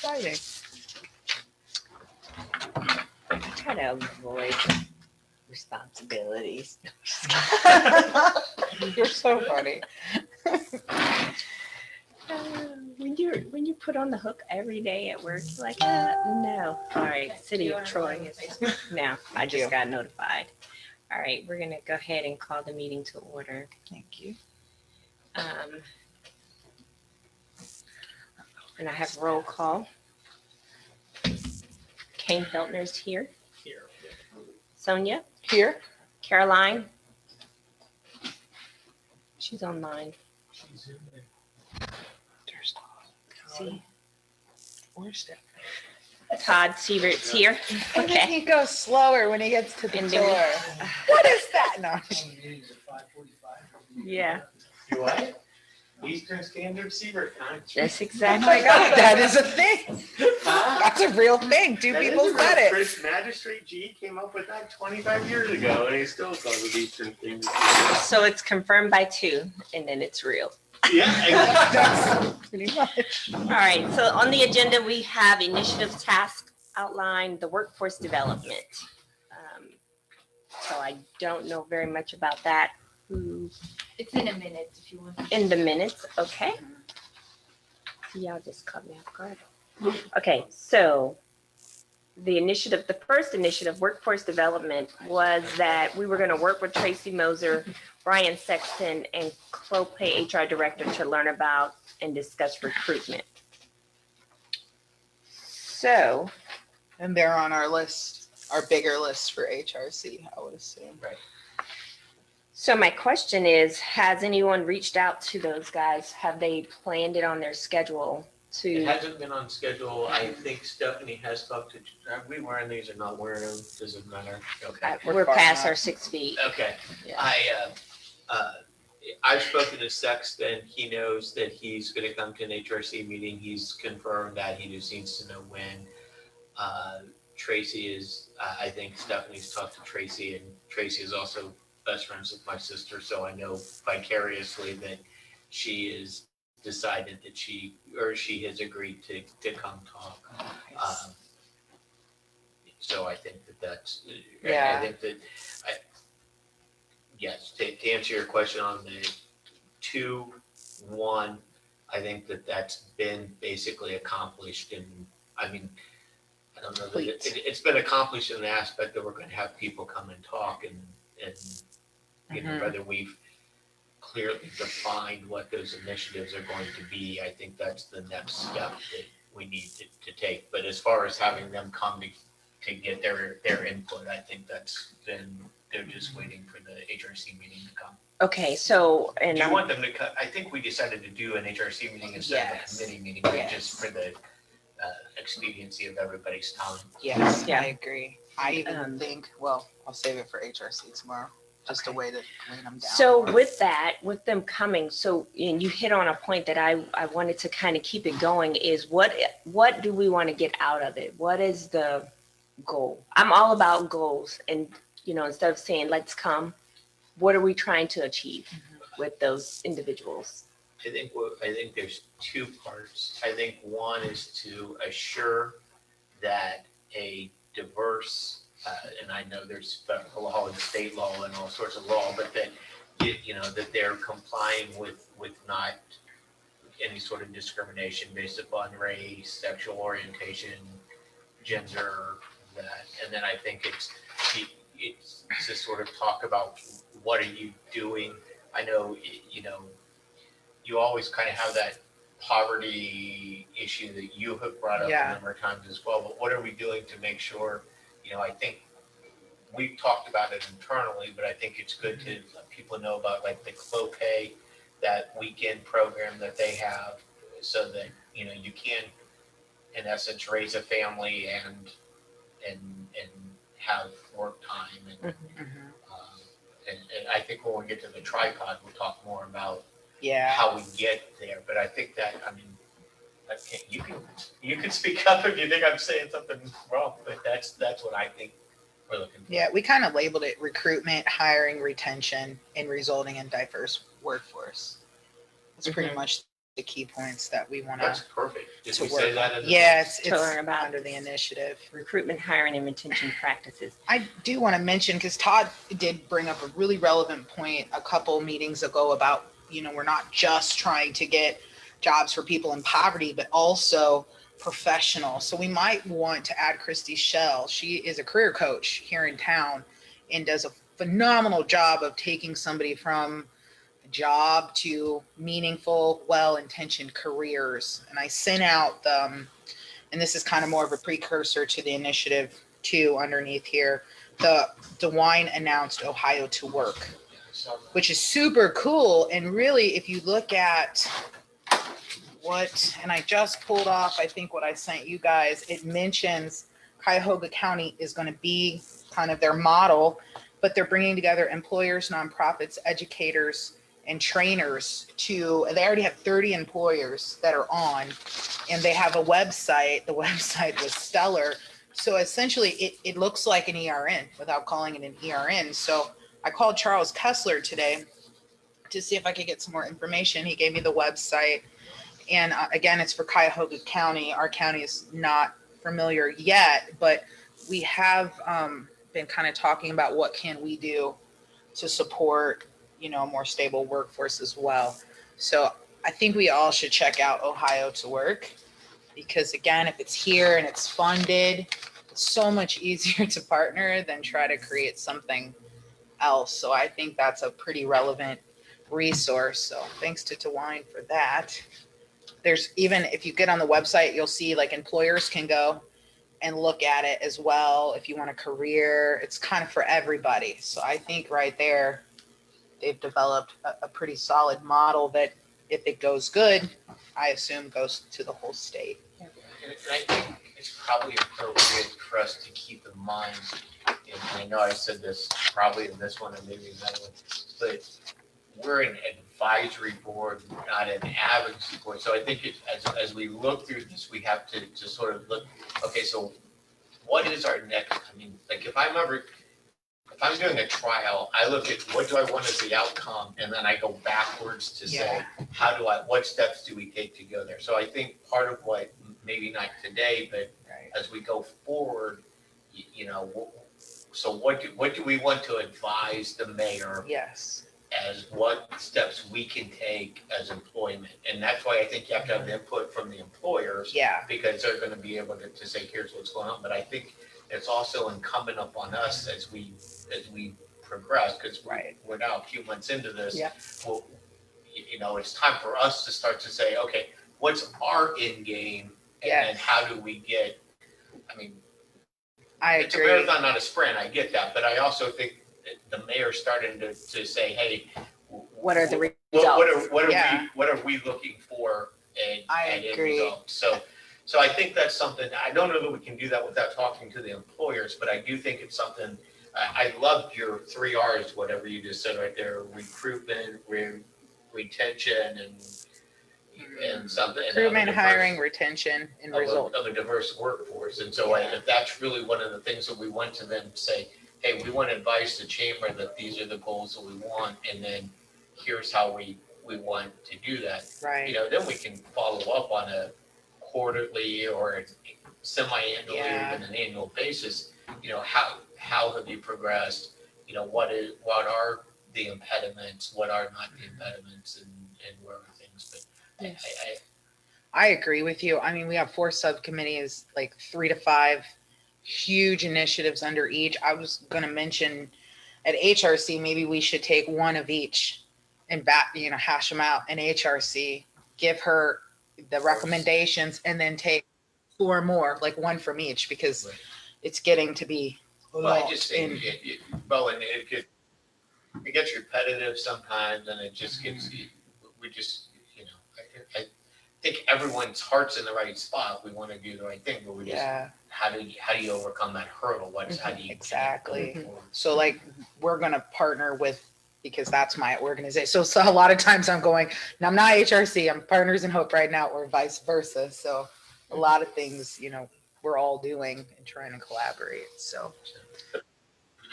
exciting. I try to avoid responsibilities. You're so funny. When you put on the hook every day at work, you're like, no. All right, City of Troy is no. I just got notified. All right, we're gonna go ahead and call the meeting to order. Thank you. And I have roll call. Kane Feltner's here. Sonia, Here. Caroline. She's online. See, Where's Steph? Todd Sievert's here. And then Okay. he goes slower when he gets to the And door. then What is that? No. Yeah, You what? Eastern Standard Siebert time. that's Oh exactly. my God, that is a thing. Huh? That's a real thing. Two That is people a real said it. Chris Magistrate G came up with that 25 years ago, and he still calls it Eastern Standard. So it's confirmed by 2, and then it's real. Yeah, exactly. That's pretty much. All right, so on the agenda, we have initiative task outlined, the workforce development. So I don't know very much about that. It's in a minute if you want. In the minutes, okay. Y'all just caught me off guard. Okay, so the first initiative, workforce development, was that we were gonna work with Tracy Moser, Brian Sexton, and Clope HR Director to learn about and discuss recruitment. So, And they're on our list, our bigger list for HRC, I would assume. Right. so my question is, has anyone reached out to those guys? Have they planned it on their schedule It to? hasn't been on schedule. I think Stephanie has talked to. Are we wearing these or not wearing them? Does it matter? Okay. We're far past enough. our 6 feet. Okay. Yeah. I've spoken to Sexton. He knows that he's going to come to an HRC meeting. He's confirmed that. He just needs to know when. Tracy is, I think Stephanie's talked to Tracy, and Tracy is also best friends with my sister. So I know vicariously that she has decided that she has agreed to come talk. So I think that's, Yeah. I think that, yes, to answer your question on the 2-1, I think that that's been basically accomplished. And I mean, I don't know that it's been accomplished in the aspect that we're going to have people come and talk and you know, whether we've clearly defined what those initiatives are going to be. I think that's the next step that we need to take. But as far as having them come to get their input, I think that's been, they're just waiting for the HRC meeting to come. Okay, so, and Do you want them to cut? I think we decided to do an HRC meeting instead of a committee meeting, Yes. just for the expediency of everybody's time. Yes, Yeah. I agree. I even think, well, I'll save it for HRC tomorrow. Just a way to clean them down. so with that, with them coming, so, and you hit on a point that I wanted to kind of keep it going, is what do we want to get out of it? What is the goal? I'm all about goals, and, you know, instead of saying, let's come, what are we trying to achieve with those individuals? I think there's 2 parts. I think one is to assure that a diverse, and I know there's federal law and state law and all sorts of law, but that, you know, that they're complying with not any sort of discrimination based upon race, sexual orientation, gender, that. And then I think it's to sort of talk about what are you doing. I know, you know, you always kind of have that poverty issue that you have brought up a number of times as well, but what are we doing to make sure, you know, I think we've talked about it internally, but I think it's good to let people know about like the Clope, that weekend program that they have, so that, you know, you can, in essence, raise a family and have work time. And, and I think when we get to the tripod, we'll talk more about how we get there. But I think that, I mean, you can speak up if you think I'm saying something wrong, but that's what I think we're looking for. Yeah, we kind of labeled it recruitment, hiring, retention, and resulting in diverse workforce. That's pretty much the key points that we want That's perfect. Did to we say work that on. in the? Yes, To it's learn about under the initiative. recruitment, hiring, and retention practices. I do want to mention, because Todd did bring up a really relevant point a couple meetings ago about, we're not just trying to get jobs for people in poverty, but also professional. So we might want to add Christy Shell. She is a career coach here in town and does a phenomenal job of taking somebody from a job to meaningful, well-intentioned careers. And I sent out and this is kind of more of a precursor to the initiative too underneath here. The DeWine announced Ohio to Work, which is super cool. And really, if you look at and I just pulled off, I think what I sent you guys, it mentions Cuyahoga County is going to be kind of their model, but they're bringing together employers, nonprofits, educators, and trainers they already have 30 employers that are on, and they have a website. The website was stellar. So essentially it looks like an ERN without calling it an ERN. So I called Charles Kessler today to see if I could get some more information. He gave me the website. And again, it's for Cuyahoga County. Our county is not familiar yet, but we have been kind of talking about what can we do to support, a more stable workforce as well. So I think we all should check out Ohio to Work, because again, if it's here and it's funded, it's so much easier to partner than try to create something else. So I think that's a pretty relevant resource. So thanks to DeWine for that. There's even, if you get on the website, you'll see like employers can go and look at it as well. If you want a career, it's kind of for everybody. So I think right there, they've developed a pretty solid model that if it goes good, I assume goes to the whole state. And I think it's probably appropriate for us to keep in mind, and I know I said this probably in this one and maybe another one, but we're an advisory board, not an advocacy board. So I think as we look through this, we have to sort of look, okay, so what is our next, like if I'm doing a trial, I look at what do I want as the outcome, and then I go backwards to say, what steps do we take to go there? So I think part of what, maybe not today, but as we go forward, so what do we want to advise the mayor? Yes. As what steps we can take as employment. And that's why I think you have to have input from the employers. Yeah. Because they're going to be able to say, here's what's going on. But I think it's also incumbent upon us as we progress, because we're now a few months into this. Yeah. Well, it's time for us to start to say, okay, what's our end game? And then how do we get, I it's agree. a marathon, not a sprint. I get that. But I also think the mayor's starting to say, hey, what are the results? What are we looking for and end agree. result? So I think that's something. I don't know that we can do that without talking to the employers, but I do think it's something. I loved your 3 R's, whatever you just said right there: recruitment, retention, and something. Recruitment, hiring, retention, and result of a diverse workforce. And so if that's really one of the things that we want to then say, hey, we want to advise the chamber that these are the goals that we want, and then here's how we want to do that. Right. Then we can follow up on a quarterly or a semi-annually or even an annual basis. How have you progressed? What are the impediments? What are not the impediments, and where are things? But I agree with you. We have 4 subcommittees, like 3 to 5 huge initiatives under each. I was going to mention at HRC, maybe we should take one of each and hash them out in HRC, give her the recommendations, and then take 4 more, like 1 from each, because it's getting to be I just think it gets repetitive sometimes, and it just gets, I think everyone's heart's in the right spot. We want to do the right thing, but we just, how do you overcome that hurdle? How do you exactly? So like we're going to partner with, because that's my organization. So a lot of times I'm going, and I'm not HRC, I'm Partners in Hope right now, or vice versa. So a lot of things, we're all doing and trying to collaborate. So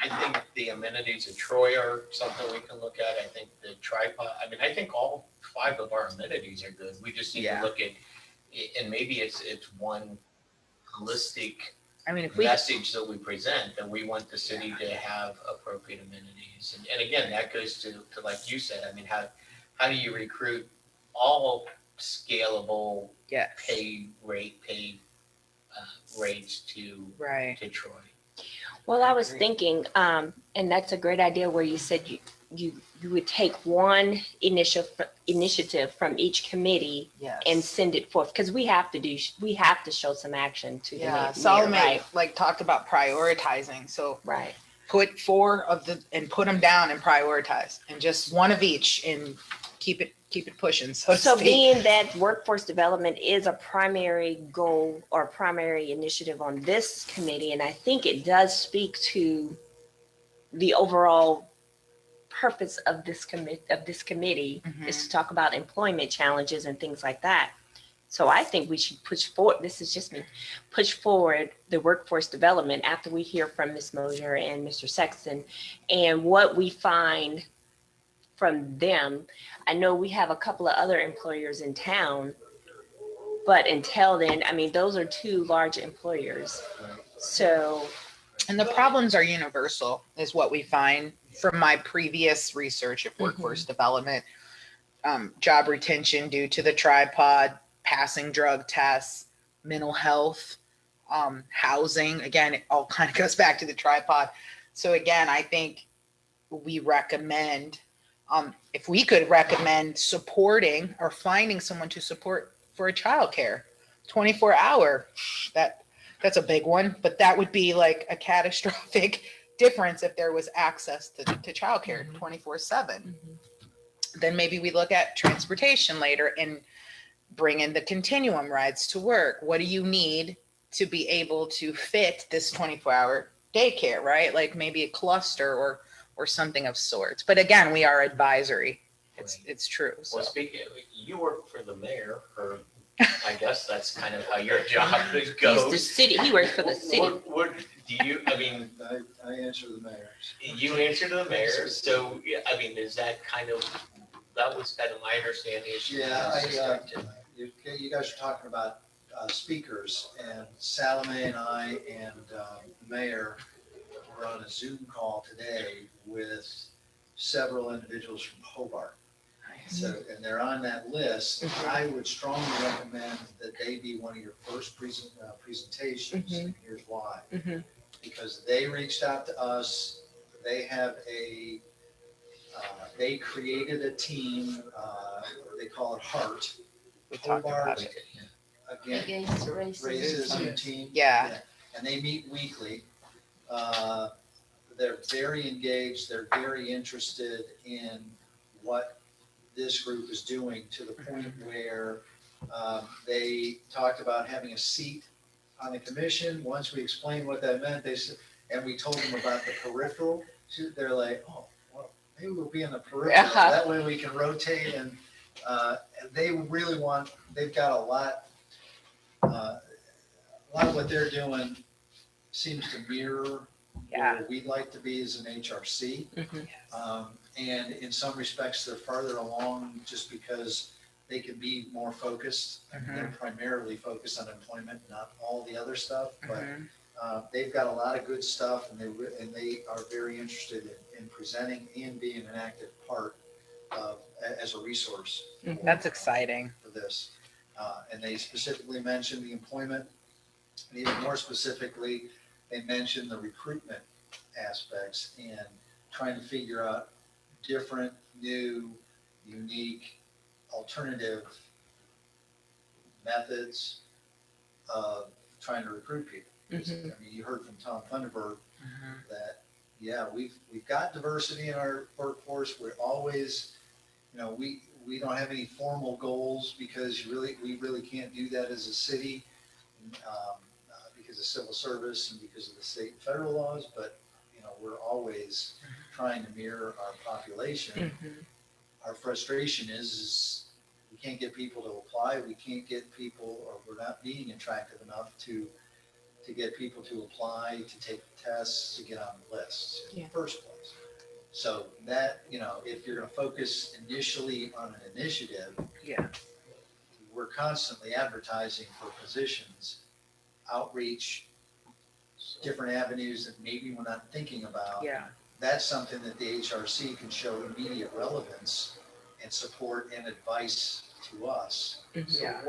I think the amenities of Troy are something we can look at. I think the tripod, I mean, I think all 5 of our amenities are good. We just need to Yeah. look at, and maybe it's one holistic I mean, if we, message that we present, that we want the city to have appropriate amenities. And again, that goes to like you said, I mean, how do you recruit all scalable yes, pay rates right. to Troy? Well, I was Agree. thinking, and that's a great idea where you said you would take one initiative from each committee Yes. and send it forth, because we have to show some action to the Yeah, mayor, Salome right? like talked about prioritizing. So Right. put 4 of the and put them down and prioritize, and just one of each, and keep it pushing. So to So speak. being that workforce development is a primary goal or primary initiative on this committee, and I think it does speak to the overall purpose of this committee Mhm. is to talk about employment challenges and things like that. So I think we should push forward. This is just me. Push forward the workforce development after we hear from Ms. Mosier and Mr. Sexton, and what we find from them. I know we have a couple of other employers in town, but until then, I mean, those are 2 large employers. So, And the problems are universal, is what we find from my previous research of workforce development. Job retention due to the tripod, passing drug tests, mental health, housing. Again, it all kind of goes back to the tripod. So again, I think we recommend, if we could recommend supporting or finding someone to support for a childcare, 24-hour, that's a big one, but that would be like a catastrophic difference if there was access to childcare 24/7. Then maybe we look at transportation later and bring in the continuum rides to work. What do you need to be able to fit this 24-hour daycare, right? Like maybe a cluster or something of sorts. But again, we are advisory. It's true. So. Well, speaking, you work for the mayor, or I guess that's kind of how your job he's the goes. city. He works for the city. What do you? I mean, I answer the mayor's. you answer to the mayor, so yeah, I mean, is that kind of, that was kind of my understanding. Yeah, you guys are talking about speakers, and Salome and I and the mayor were on a Zoom call today with several individuals from Hobart. So, and they're on that list. I would strongly recommend that they be one of your first presentations, and here's why. Because they reached out to us, they have they created a team, they call it HEART. We talked about Hobart, it. again, Against racism. racism team. Yeah. And they meet weekly. They're very engaged, they're very interested in what this group is doing, to the point where they talked about having a seat on the commission. Once we explained what that meant, they said, and we told them about the peripheral, they're like, oh, well, maybe we'll be in the peripheral. That way we can rotate, and they really want, they've got a lot of what they're doing seems to mirror Yeah. where we'd like to be as an HRC. And in some respects, they're farther along just because they can be more focused. They're primarily focused on employment, not all the other stuff, but they've got a lot of good stuff, and they are very interested in presenting and being an active part of, as a resource. That's exciting. For this. And they specifically mentioned the employment, and even more specifically, they mentioned the recruitment aspects and trying to figure out different, new, unique, alternative methods of trying to recruit people. I mean, you heard from Tom Thunderberg that, yeah, we've got diversity in our workforce. We're always, we don't have any formal goals because we really can't do that as a city because of civil service and because of the state and federal laws, but we're always trying to mirror our population. Our frustration is we can't get people to apply. We can't get people, or we're not being attractive enough to to get people to apply, to take the tests, to get on the lists in Yeah. the first place. So that, if you're going to focus initially on an initiative, Yeah. we're constantly advertising for positions, outreach, different avenues that maybe we're not thinking about. Yeah. That's something that the HRC can show immediate relevance and support and advice to us. So Yeah.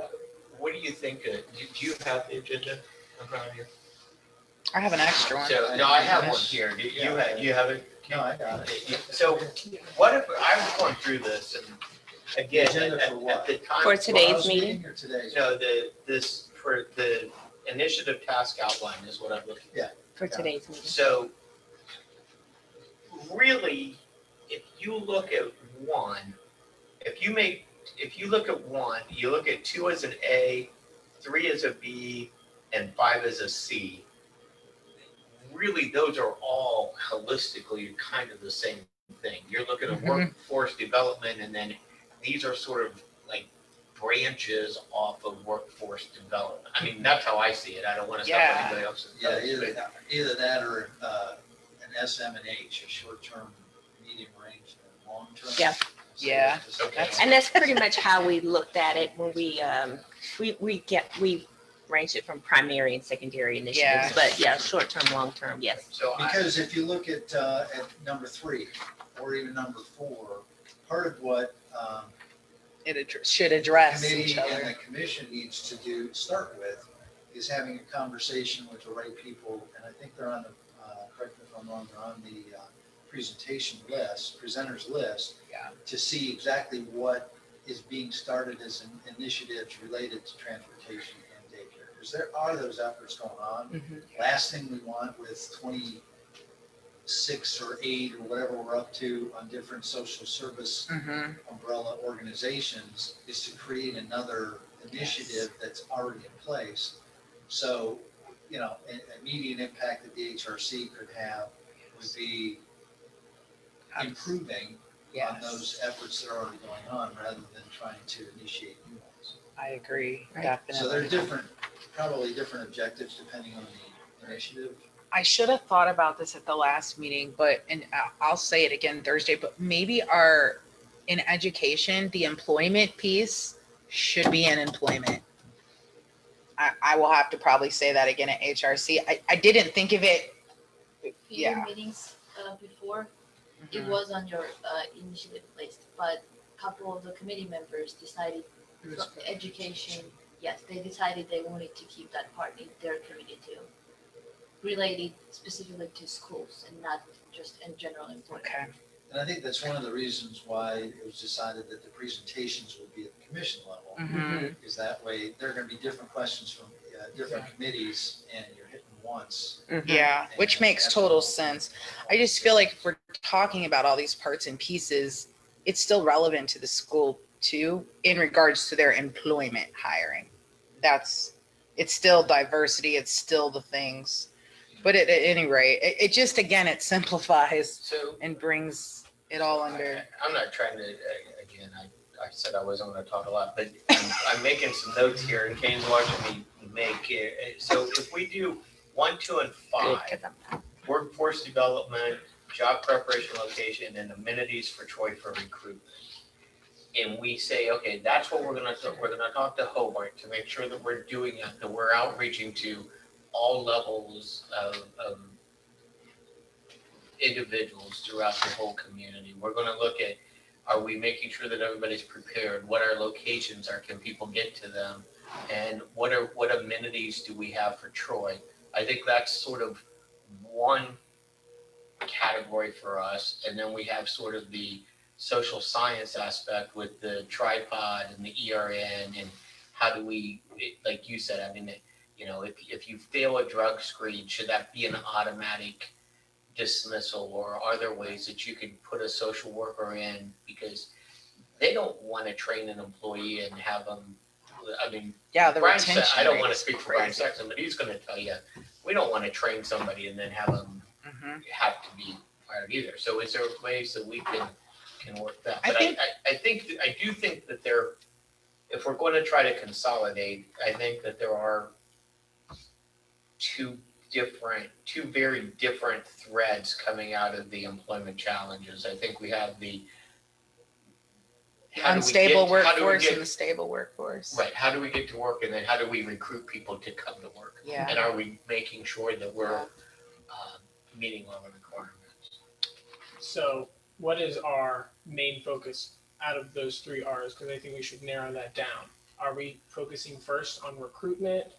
what do you think, do you have the agenda in front of you? I have an extra one. So, no, I have one here. Do you have it? No, I got it. So what if, I was going through this and again, Agenda for at what? the time. For today's Tomorrow's meeting? Or today's? No, for the initiative task outline is what I'm looking at. For today's meeting. So really, if you look at one, if you look at one, you look at 2 as an A, 3 as a B, and 5 as a C. Really, those are all holistically kind of the same thing. You're looking at workforce development, and then these are sort of like branches off of workforce development. I mean, that's how I see it. I don't want to stop Yeah. anybody else's. Yeah, either that or an SM and H, a short-term, medium range, and long-term. Yeah. So Yeah. just- Okay. And that's pretty much how we looked at it when we ranged it from primary and secondary initiatives. Yeah. But yeah, short term, long term, yes. So Because if you look at number 3 or even number 4, part of what Should the address committee each and other. the commission needs to start with is having a conversation with the right people. And I think they're on the, correct me if I'm wrong, they're on the presentation list, presenters list. Yeah. To see exactly what is being started as initiatives related to transportation and daycare. Because there are those efforts going on. Mhm. Last thing we want with 26 or 8 or whatever we're up to on different social service Mhm. umbrella organizations is to create another initiative that's already in place. So, an immediate impact that the HRC could have would be improving on Yes, those efforts that are already going on rather than trying to initiate new ones. I agree. Right. Definitely. So they're probably different objectives depending on the initiative. I should have thought about this at the last meeting, and I'll say it again Thursday, but maybe in education, the employment piece should be in employment. I will have to probably say that again at HRC. I didn't think of it. Few Yeah. meetings before, it Mhm. was on your initiative list, but a couple of the committee members decided from education, yes, they decided they wanted to keep that part in their committee too. Related specifically to schools and not just in general employment. Okay. And I think that's one of the reasons why it was decided that the presentations would be at the commission level. Mhm. Is that way, there are going to be different questions from different committees and you're hitting once. Yeah, which makes total sense. I just feel like if we're talking about all these parts and pieces, it's still relevant to the school too, in regards to their employment hiring. It's still diversity, it's still the things. But at any rate, it just, again, it simplifies So and brings it all under. I'm not trying to, again, I said I wasn't going to talk a lot, but I'm making some notes here and Kane's watching me make it. So if we do 1, 2, and Good, 5, 'cause I'm- workforce development, job preparation location, and amenities for Troy for recruitment. And we say, okay, that's what we're gonna talk to Hobart to make sure that we're doing it, that we're outreaching to all levels of individuals throughout the whole community. We're gonna look at, are we making sure that everybody's prepared? What our locations are, can people get to them? And what amenities do we have for Troy? I think that's sort of one category for us. And then we have sort of the social science aspect with the tripod and the ERN and how do we, like you said, I mean, if you fail a drug screen, should that be an automatic dismissal, or are there ways that you can put a social worker in because they don't want to train an employee and have them, I mean, Yeah, the Brian retention. said, I don't rate want to is speak for Brian crazy. Sexton, but he's going to tell you, we don't want to train somebody and then have them Mhm. have to be fired either. So is there ways that we can work that? I But think- I do think that if we're going to try to consolidate, I think that there are two very different threads coming out of the employment challenges. I think we have the how do we Unstable get- how do we workforce get- and the stable workforce. Right, how do we get to work, and then how do we recruit people to come to work? Yeah. And are we making sure that we're meeting all the requirements? So what is our main focus out of those three R's? Because I think we should narrow that down. Are we focusing first on recruitment,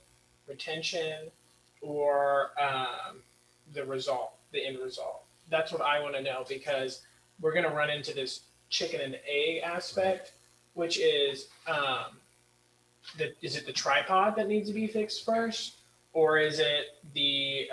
retention, or the result, the end result? That's what I want to know, because we're going to run into this chicken and egg aspect, which is is it the tripod that needs to be fixed first, or is it the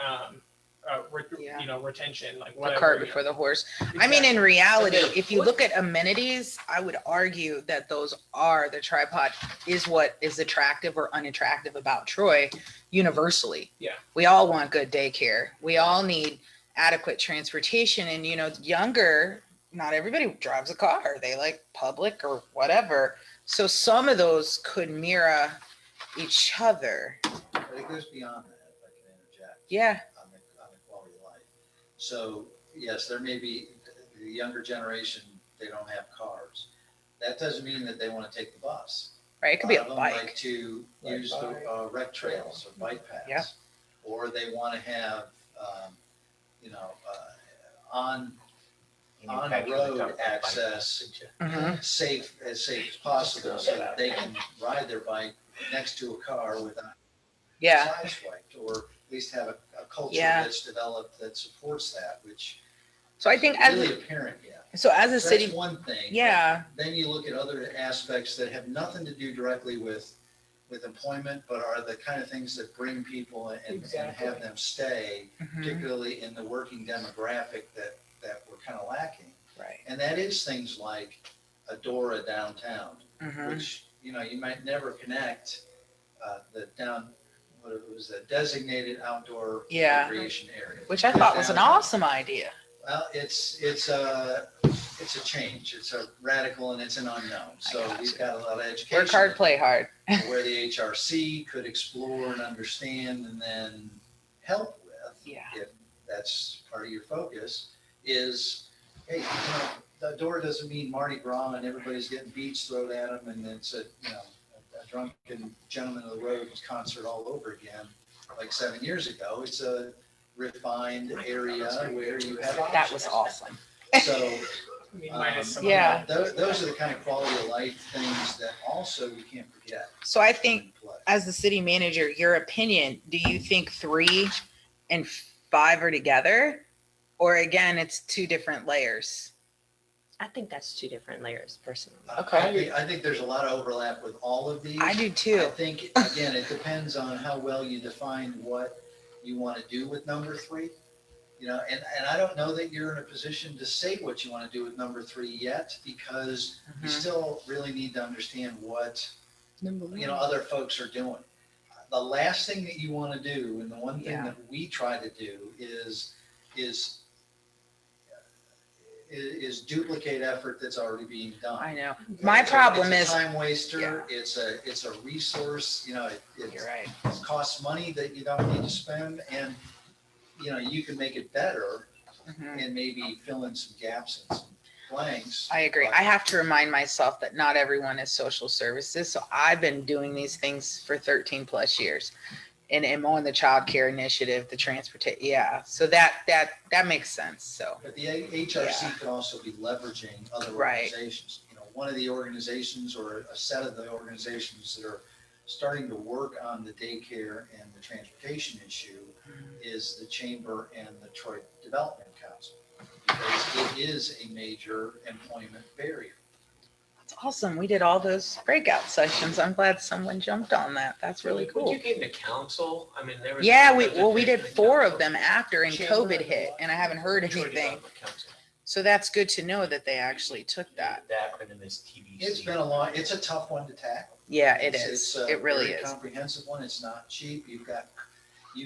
retention, like The whatever? cart before the horse. I mean, in reality, And then if you look at amenities, I would argue that those are the tripod is what is attractive or unattractive about Troy universally. Yeah. We all want good daycare. We all need adequate transportation, and younger, not everybody drives a car. They like public or whatever. So some of those could mirror each other. But it goes beyond that, if I can interject. Yeah. On the quality of life. So, yes, there may be the younger generation, they don't have cars. That doesn't mean that they want to take the bus. Right. It could be a lot of them bike. like to Like use the rec trails or bike paths. Yeah. Or they want to have, on road access, Mhm. as safe as possible, so that they can ride their bike next to a car without Yeah. sideswiped, or at least have a culture Yeah. that's developed that supports that, which So I think isn't really apparent yet. as a So city, that's one thing. yeah. Then you look at other aspects that have nothing to do directly with employment, but are the kind of things that bring people and have them stay, Mhm. particularly in the working demographic that we're kind of lacking. Right. And that is things like Adora downtown, Mhm. which, you might never connect what it was, a designated outdoor Yeah. recreation area. Which I thought was an Downtown. awesome idea. Well, it's a change. It's a radical and it's an unknown. So gotcha. we've got a lot of education. Work hard, play hard. Where the HRC could explore and understand and then help with, Yeah. if that's part of your focus, is, hey, the door doesn't mean Mardi Gras and everybody's getting beads thrown at them and it's a drunken gentleman of the road concert all over again, like 7 years ago. It's a refined area where you have That was options. awesome. So minus some Yeah. of that. those are the kind of quality of life things that also we can't forget. So I think come into play. as the city manager, your opinion, do you think 3 and 5 are together? Or again, it's 2 different layers? I think that's 2 different layers, personally. Okay. I think there's a lot of overlap with all of these. I do I too. think, again, it depends on how well you define what you want to do with number 3. And I don't know that you're in a position to say what you want to do with number 3 yet, because you Mhm. still really need to understand what, Number one. other folks are doing. The last thing that you want to do, and the one thing Yeah. that we try to do is duplicate effort that's already being done. I know. My problem It's is, a time waster. It's a resource. you're right. It costs money that you don't need to spend, and you can make it better Mhm. and maybe fill in some gaps and some blanks. I agree. But I have to remind myself that not everyone is social services. So I've been doing these things for 13 plus years. And I'm on the child care initiative, the transportation. Yeah. So that makes sense. So But the HRC Yeah. could also be leveraging other Right. organizations. One of the organizations or a set of the organizations that are starting to work on the daycare and the transportation issue is the Chamber and the Troy Development Council, because it is a major employment barrier. that's awesome. We did all those breakout sessions. I'm glad someone jumped on that. That's really Would cool. you get into council? I mean, there was. Yeah, we representation did in 4 of council. them after and Chamber COVID and hit, what? and I haven't heard Troy anything. Development Council. So that's good to know that they actually took that. The acronym is TBC. It's been it's a tough one to tackle. Yeah, it It's- is. it's a It really very is. comprehensive one. It's not cheap. You've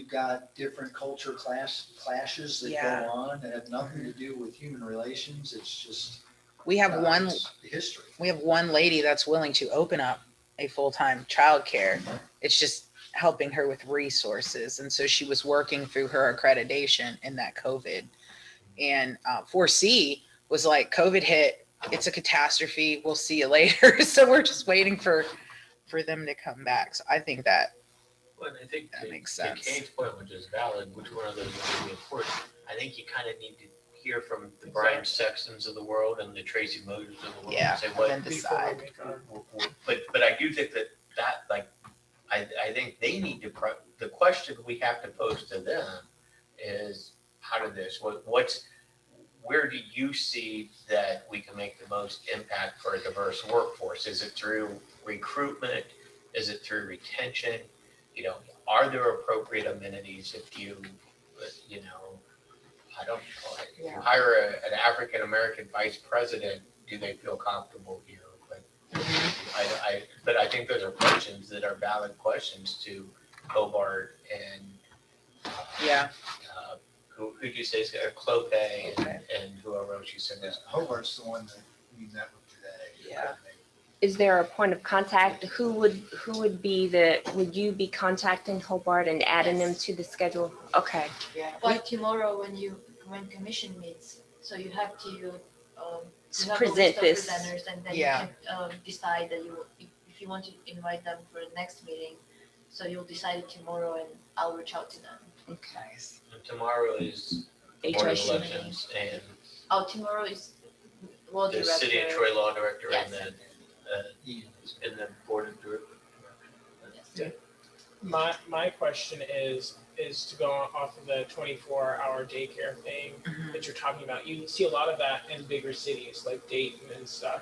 got different culture clashes that Yeah. go on that have nothing to do with human relations. It's just We have one it's history. lady that's willing to open up a full-time childcare. It's just helping her with resources. And so she was working through her accreditation in that COVID. And 4C was like, COVID hit, it's a catastrophe. We'll see you later. So we're just waiting for them to come back. So I think that Well, and I think That makes to sense. Kane's point, which is valid, which one of those would be important? I think you kind of need to hear from the Brian Sextons of the world and the Tracy Motors of the world Yeah, and say and what. then Before we decide. make our- But I do think that like I think they need to the question we have to pose to them is how to this where do you see that we can make the most impact for a diverse workforce? Is it through recruitment? Is it through retention? Are there appropriate amenities if you I don't know, if you Yeah. hire an African-American vice president, do they feel comfortable here? But I think those are questions that are valid questions to Hobart and Yeah. who'd you say is Clope and, Okay. and whoever else you said Yeah, was. Hobart's the one that we met with today. Yeah. Is there a point of contact? Who would you be contacting Hobart and adding them to the schedule? Okay. Yeah. But tomorrow when commission meets, so you have to, you have a Present list of this. presenters and then you Yeah. can, decide that if you want to invite them for the next meeting. So you'll decide it tomorrow and I'll reach out to them. Okay. And tomorrow is Board of HRC. Elections and Oh, tomorrow is law the director. City of Troy Law Director Yes. and the Board of Directors. Yes. My question is to go off of the 24-hour daycare thing that you're talking about. You see a lot of that in bigger cities like Dayton and stuff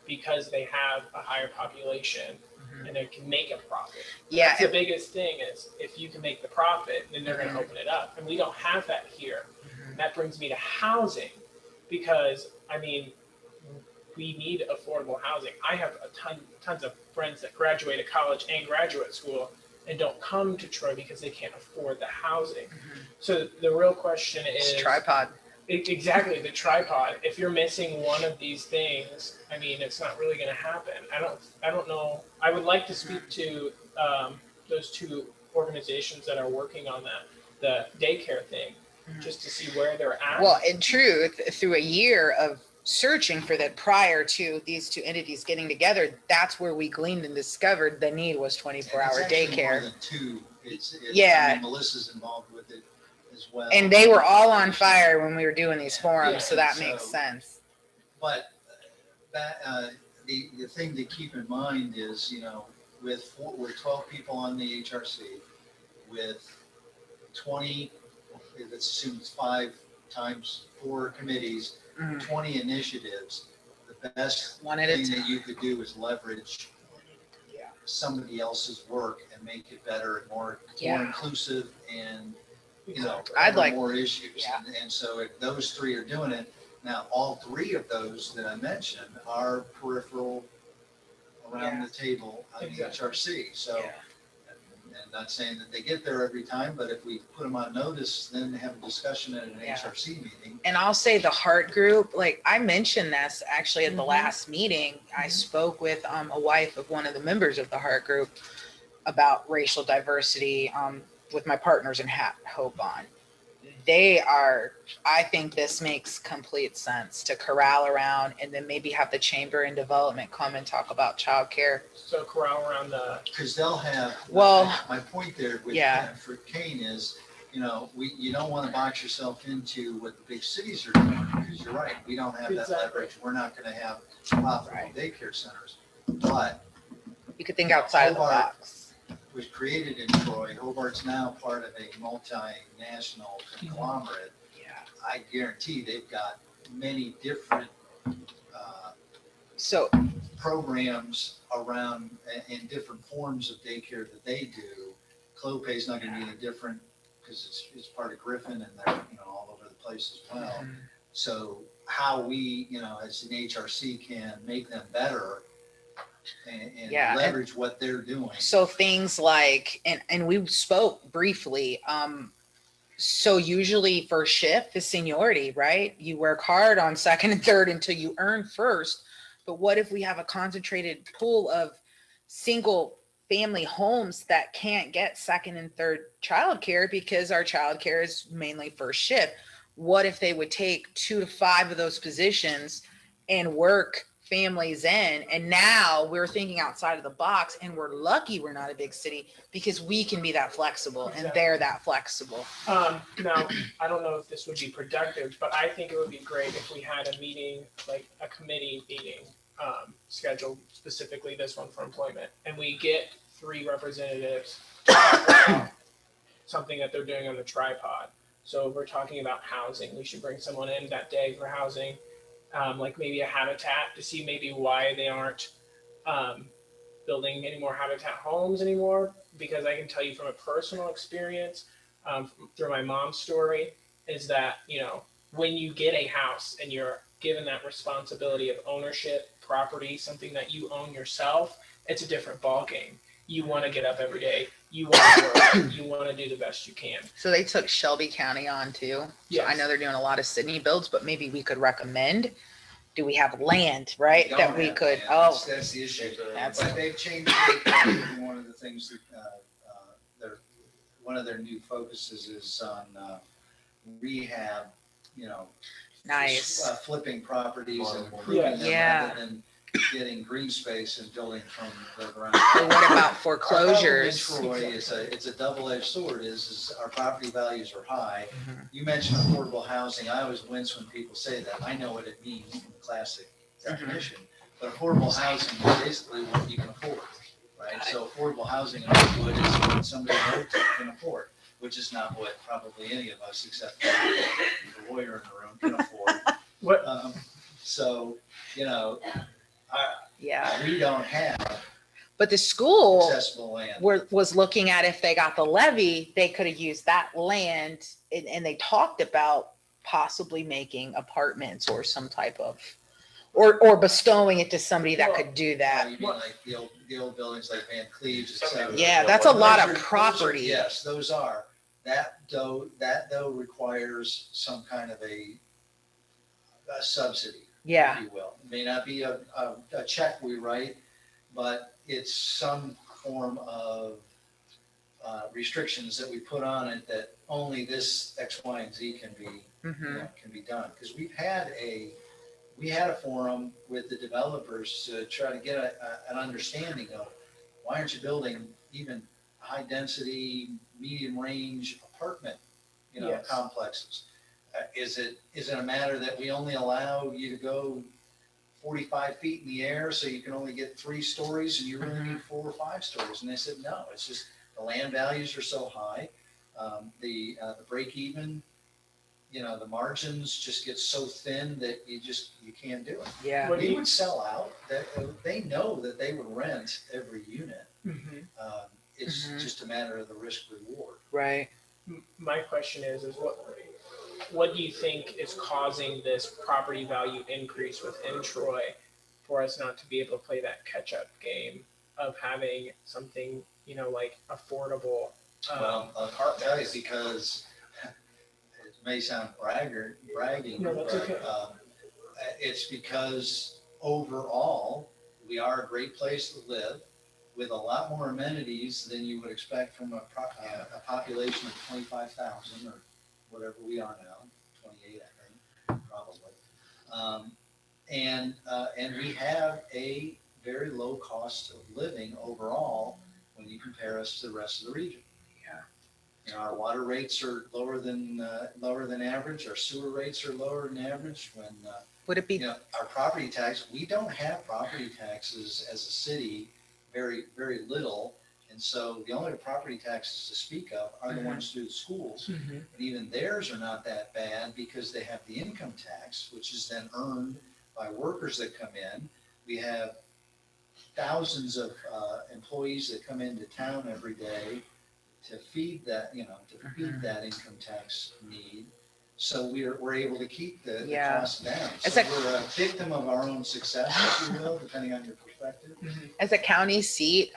because they have a higher population and they can make a profit. Yeah. That's the biggest thing is if you can make the profit, then they're going to open it up. And we don't have that here. And that brings me to housing because, I mean, we need affordable housing. I have tons of friends that graduated college and graduate school and don't come to Troy because they can't afford the housing. So the real question is It's tripod. Exactly, the tripod. If you're missing one of these things, I mean, it's not really going to happen. I don't know. I would like to speak to those two organizations that are working on that, the daycare thing, just to see where they're at. Well, in truth, through a year of searching for that prior to these two entities getting together, that's where we gleaned and discovered the need was 24-hour It's actually more daycare. than two. Yeah. I mean, Melissa's involved with it as well. And they were all on fire when we were doing these forums, Yeah, so that so- makes sense. But that, the thing to keep in mind is, with 12 people on the HRC, with 20, let's assume it's 5 times 4 committees, 20 initiatives, the best One at a thing time. that you could do is leverage Yeah. somebody else's work and make it better and more Yeah. inclusive and, I'd cover like- more issues. yeah. And so if those 3 are doing it, now all 3 of those that I mentioned are peripheral around Yeah. the table on the Exactly. HRC. So, Yeah. and not saying that they get there every time, but if we put them on notice, then have a discussion at an Yeah. HRC meeting. And I'll say the heart group, like I mentioned this actually at the last meeting. I spoke with a wife of one of the members of the heart group about racial diversity with my partners in Hope on. I think this makes complete sense to corral around and then maybe have the chamber and development come and talk about childcare. So corral around the Because they'll have, Well, my point there with, yeah. for Kane is, you don't want to box yourself into what the big cities are doing, because you're right, we don't have that Exactly. leverage. We're not going to have profitable Right. daycare centers. But You could think outside of the Hobart box. was created in Troy. Hobart's now part of a multinational conglomerate. Yeah. I guarantee they've got many different So programs around in different forms of daycare that they do. Clope's not going to be any different because it's part of Griffin and they're all over the place as well. So how we as an HRC can make them better and Yeah, and- leverage what they're doing. So things like, and we spoke briefly, so usually first shift is seniority, right? You work hard on second and third until you earn first. But what if we have a concentrated pool of single family homes that can't get second and third childcare because our childcare is mainly first shift. What if they would take 2 to 5 of those positions and work families in? And now we're thinking outside of the box, and we're lucky we're not a big city because we can be that flexible and Exactly. they're that flexible. Now, I don't know if this would be productive, but I think it would be great if we had a meeting, like a committee meeting, scheduled specifically this one for employment, and we get 3 representatives to talk about something that they're doing on the tripod. So if we're talking about housing, we should bring someone in that day for housing, like maybe a habitat to see maybe why they aren't building any more habitat homes anymore. Because I can tell you from a personal experience, through my mom's story, is that, you know, when you get a house and you're given that responsibility of ownership, property, something that you own yourself, it's a different ballgame. You want to get up every day. You want to work. You want to do the best you can. So they took Shelby County on too. So I Yes. know they're doing a lot of Sydney builds, but maybe we could recommend, do we have land, right? Don't That we have could, land. oh, That's the issue. that's, But they've changed it. One of the things that, one of their new focuses is on rehab, you know. nice. Flipping properties and Yeah. improving them Yeah. rather than getting green space and building from the ground. But what about Our problem in foreclosures? Troy is it's a double-edged sword, is our property values are high. Mhm. You mentioned affordable housing. I always wince when people say that. I know what it means in the classic definition. But affordable housing is basically what you can afford, right? So affordable housing in Lakewood is what somebody can afford, which is not what probably any of us, except the lawyer in the room, can afford. What? So, you know, Yeah. we don't have But the school accessible land. was looking at if they got the levy, they could have used that land. And they talked about possibly making apartments or some type of, or bestowing it to somebody that could do that. You mean like the old buildings like Van Cleve's, et cetera. Yeah, that's a lot of Those are- property. Yes, those are. That though requires some kind of a subsidy, Yeah. if you will. It may not be a check we write, but it's some form of restrictions that we put on it that only this X, Y, and Z can be, Mhm. can be done. Because we had a forum with the developers to try to get an understanding of why aren't you building even high density, medium range apartment, Yes. complexes? Is it a matter that we only allow you to go 45 feet in the air so you can only get 3 stories and you really need 4 or 5 stories? And they said, no, it's just the land values are so high. The break even, the margins just get so thin that you can't do it. Yeah. What do We you- would sell out. They know that they would rent every unit. Mhm. It's Mhm. just a matter of the risk reward. Right. My question is what do you think is causing this property value increase within Troy for us not to be able to play that catch up game of having something, like affordable Well, I'll tell you, apartments? because it may sound bragging, No, that's but okay. it's because overall, we are a great place to live with a lot more amenities than you would expect from a population of 25,000 or whatever we are now, 28, I think, probably. And we have a very low cost of living overall when you compare us to the rest of the region. Yeah. Our water rates are lower than average. Our sewer rates are lower than average. When Would it be, our property tax, we don't have property taxes as a city, very very little, and so the only property taxes to speak of are the Mhm. ones through the schools. Mhm. And even theirs are not that bad because they have the income tax, which is then earned by workers that come in. We have thousands of employees that come into town every day to feed that, Mhm. that income tax need. So we're able to keep the Yeah. costs down. It's So like- we're a victim of our own success, if you will, depending on your perspective. as a county seat,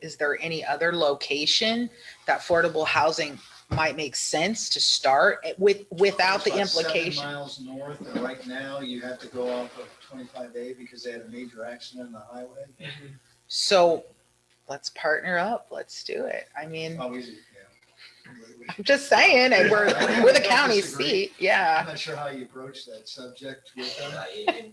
is there any other location that affordable housing might make sense to start without the It's about implication? 7 miles north, and right now you have to go off of 25A because they had a major accident on the highway. So let's partner up. Let's do it. I mean, Oh, yeah. I'm just saying, and we're the county Disagree. seat. Yeah. I'm not sure how you approach that subject with them, And,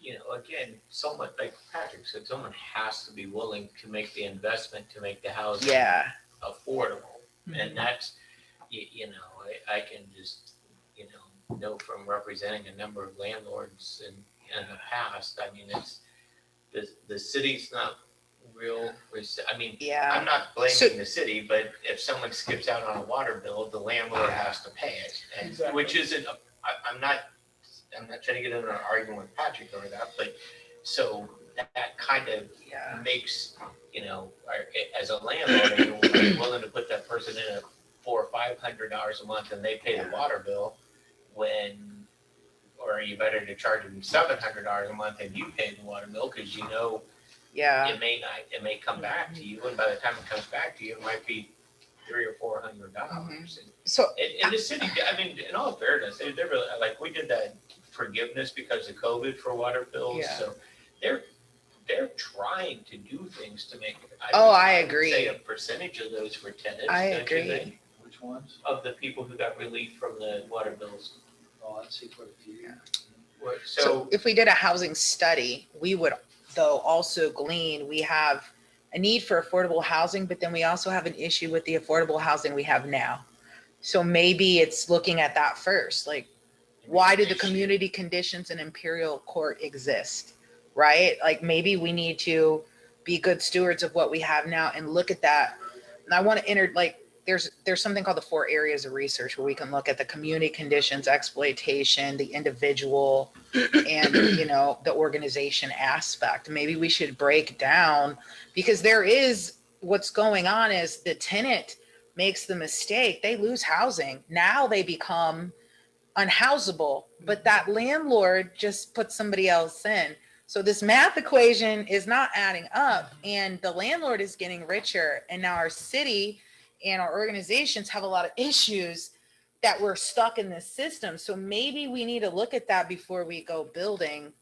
you know. again, someone, like Patrick said, someone has to be willing to make the investment to make the housing Yeah. affordable. And that's, I can just, know from representing a number of landlords in the past, I mean, it's, the city's not real, I mean, Yeah. I'm not blaming So- the city, but if someone skips out on a water bill, the landlord has to pay it. And, Exactly. which isn't, I'm not trying to get into an argument with Patrick over that, but so that kind of Yeah. makes, as a landlord, are you willing to put that person in a $400 or $500 a month and they pay the water bill or are you better to charge them $700 a month and you pay the water bill because Yeah. it may come back to you, and by the time it comes back to you, it might be $300 or $400. So And the city, I mean, in all fairness, they're really, like, we did that forgiveness because of COVID for water bills, Yeah. so they're trying to do things to make. I would agree. say a percentage of those for tenants. I don't you agree. think? Which ones? Of the people who got relief from the water bills. Oh, I'd say quite a few. Yeah. So if we did a housing study, we would though also glean we have a need for affordable housing, but then we also have an issue with the affordable housing we have now. So maybe it's looking at that first, like why do the community conditions in Imperial Court exist, right? Like maybe we need to be good stewards of what we have now and look at that. And I want to enter, like, there's something called the 4 areas of research where we can look at the community conditions, exploitation, the individual, and the organization aspect. Maybe we should break down, because there is what's going on is the tenant makes the mistake, they lose housing, now they become unhousable, but that landlord just put somebody else in. So this math equation is not adding up, and the landlord is getting richer, and now our city and our organizations have a lot of issues that we're stuck in this system. So maybe we need to look at that before we go building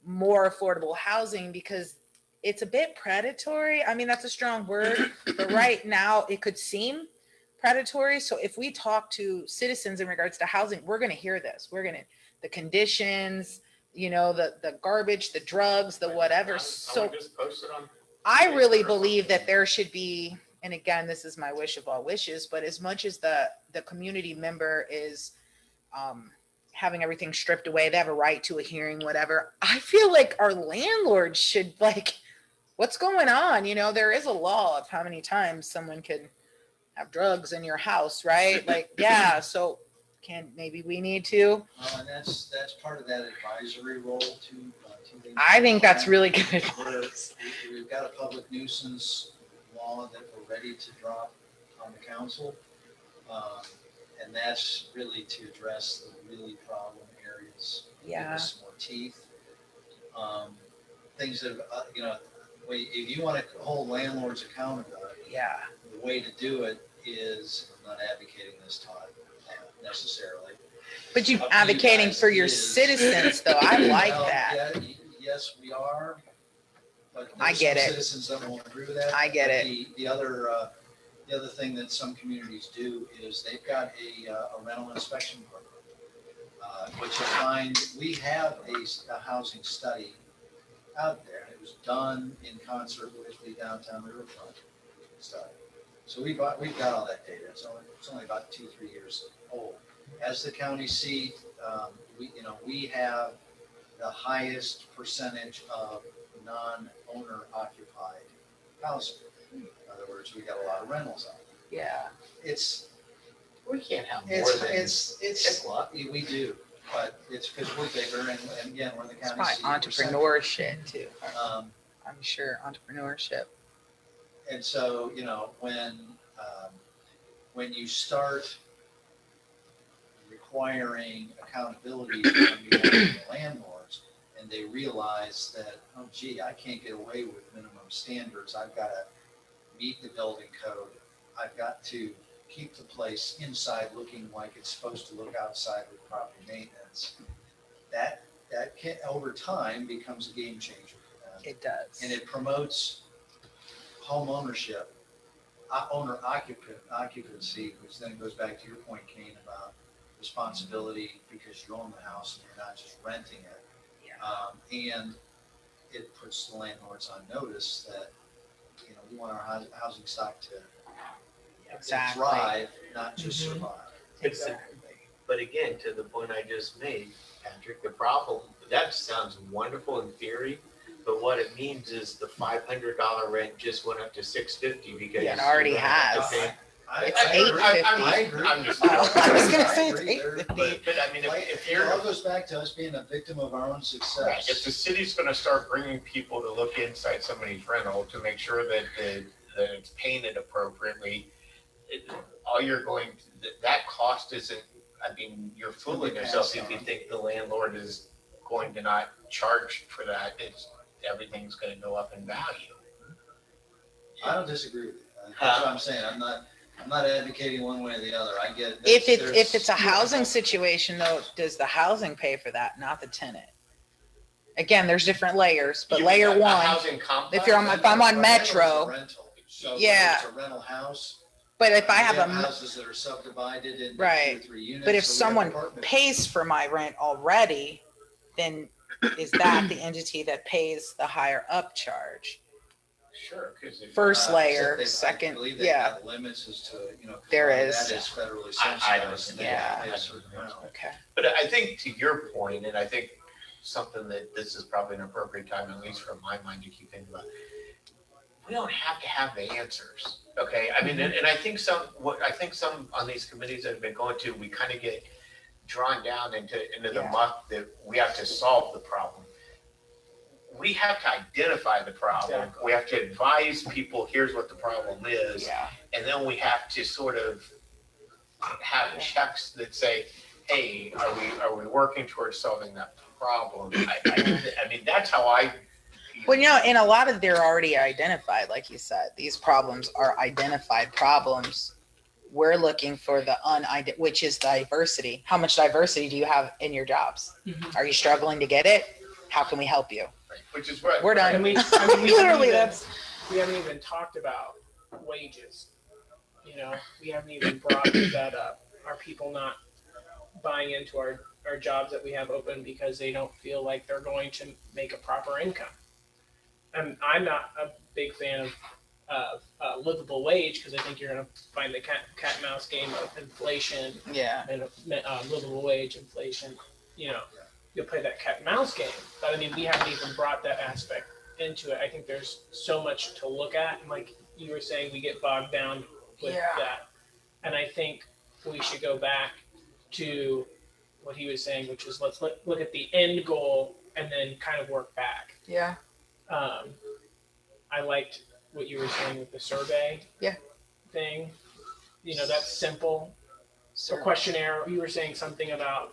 more affordable housing, because it's a bit predatory. I mean, that's a strong word, but right now it could seem predatory. So if we talk to citizens in regards to housing, we're going to hear this. The conditions, the garbage, the drugs, the whatever. So just post it on. I really believe that there should be, and again, this is my wish of all wishes, but as much as the community member is having everything stripped away, they have a right to a hearing, whatever. I feel like our landlords should, like, what's going on? There is a law of how many times someone could have drugs in your house, right? Like, yeah. So maybe we need to. Well, and that's part of that advisory role too. I think that's really good. We've got a public nuisance law that we're ready to drop on the council. And that's really to address the really problem areas. Give Yeah. us some more teeth. Things that, if you want to hold landlords accountable, Yeah. the way to do it is, I'm not advocating this, Todd, necessarily. But you Up to you advocating guys for your is- citizens, though. I like Well, that. yeah, yes, we are. But I there's get some it. citizens that won't agree with that. I get But it. The other thing that some communities do is they've got a rental inspection program, which you find, we have a housing study out there. It was done in concert with the downtown riverfront study. So we've got all that data. It's only about 2-3 years old. As the county seat, we have the highest percentage of non-owner occupied housing. In other words, we got a lot of rentals out there. Yeah. We can't have more It's, than it's, Chippewa. we do, but it's because we're bigger and again, we're the It's county probably seat. entrepreneurship too. Um, I'm sure entrepreneurship. And so, when you start requiring accountability from the landlords, and they realize that, oh gee, I can't get away with minimum standards. I've got to meet the building code. I've got to keep the place inside looking like it's supposed to look outside with proper maintenance. That can, over time, becomes a game changer. It does. And it promotes home ownership, owner occupancy, which then goes back to your point, Kane, about responsibility because you own the house and you're not just renting it. And it puts the landlords on notice that, you know, we want our housing stock to Exactly. thrive, not just Mhm. survive. Exactly. But again, to the point I just made, Patrick, the problem, that sounds wonderful in theory, but what it means is the $500 rent just went up to $650 because. It already you're gonna have to has. pay- It's I agree. I agree. I'm just. Oh, I was gonna I say it's agree. They're- 850. But I mean, if It you're. all goes back to us being a victim of our own Right, success. if the city's gonna start bringing people to look inside somebody's rental to make sure that that it's painted appropriately, all you're going, that cost isn't, I mean, you're fooling yourself if you think the landlord is going to not charge for that, everything's gonna go up in value. I don't disagree with you. That's what I'm saying. I'm not advocating one way or the other. I get. If there's- it's a housing situation though, does the housing pay for that, not the tenant? Again, there's different layers, but You layer mean a one, housing complex? if you're on if I'm on A rental is a Metro, rental. So Yeah. It's a rental house. but if I We have a, houses that are subdivided into 2 or Right. 3 units. but if so we have someone apartments. pays for my rent already, then is that the entity that pays the higher up charge? Sure, cause if. First Except layer, I second, believe they've yeah, got limits as to, you know. There that is. is federally I don't subsidized. and they yeah. have to pay a certain amount. okay. But I think to your point, and I think something that this is probably an appropriate time, at least from my mind, to keep thinking about, we don't have to have the answers, okay? I mean, and I think some on these committees that have been going to, we kind of get drawn down into the Yeah. muck that we have to solve the problem. We have to identify the problem. Exactly. We have to advise people, here's what the problem is. Yeah, And then we have to sort of have checks that say, hey, are we working towards solving that problem? I mean, that's how I. well, you know, and a lot of they're already identified, like you said, these problems are identified problems. We're looking for the which is diversity. How much diversity do you have in your jobs? Mhm. Are you struggling to get it? How can we help you? Which is what. We're done. And we Literally, we haven't even talked about wages. You know, we haven't even brought that up. Are people not buying into our jobs that we have open because they don't feel like they're going to make a proper income? And I'm not a big fan of livable wage because I think you're going to find the cat and mouse game of inflation yeah, and livable wage inflation. You know, you'll play that cat and mouse game. But I mean, we haven't even brought that aspect into it. I think there's so much to look at, and like you were saying, we get bogged down with Yeah. that. And I think we should go back to what he was saying, which is let's look at the end goal and then kind of work back. yeah, I liked what you were saying with the survey thing. You know, that's simple. A questionnaire. You were saying something about,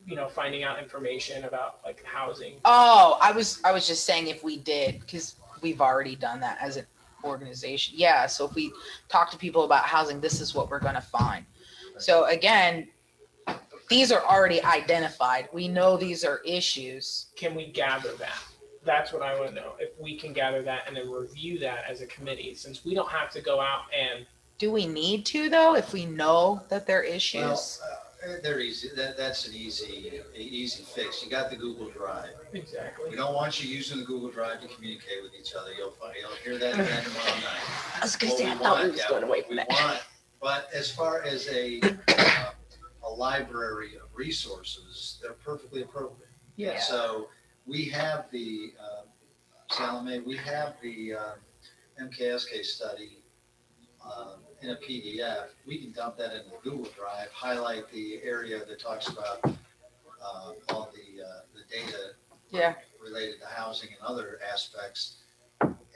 you know, finding out information about like housing. Oh, I was just saying if we did, because we've already done that as an organization. Yeah, so if we talk to people about housing, this is what we're going to find. So again, these are already identified. We know these are issues. Can we gather that? That's what I want to know. If we can gather that and then review that as a committee, since we don't have to go out and. Do we need to though, if we know that they're issues? Well, they're easy. That's an easy fix. You got the Google Drive. Exactly. We don't want you using the Google Drive to communicate with each other. You'll hear that again tomorrow night. I was gonna What say, we I thought we want, was yeah, going away what from we that. want. But as far as a library of resources, they're perfectly appropriate. Yeah. So we have the Salome, we have the MKS case study in a PDF. We can dump that into Google Drive, highlight the area that talks about all the data Yeah. related to housing and other aspects.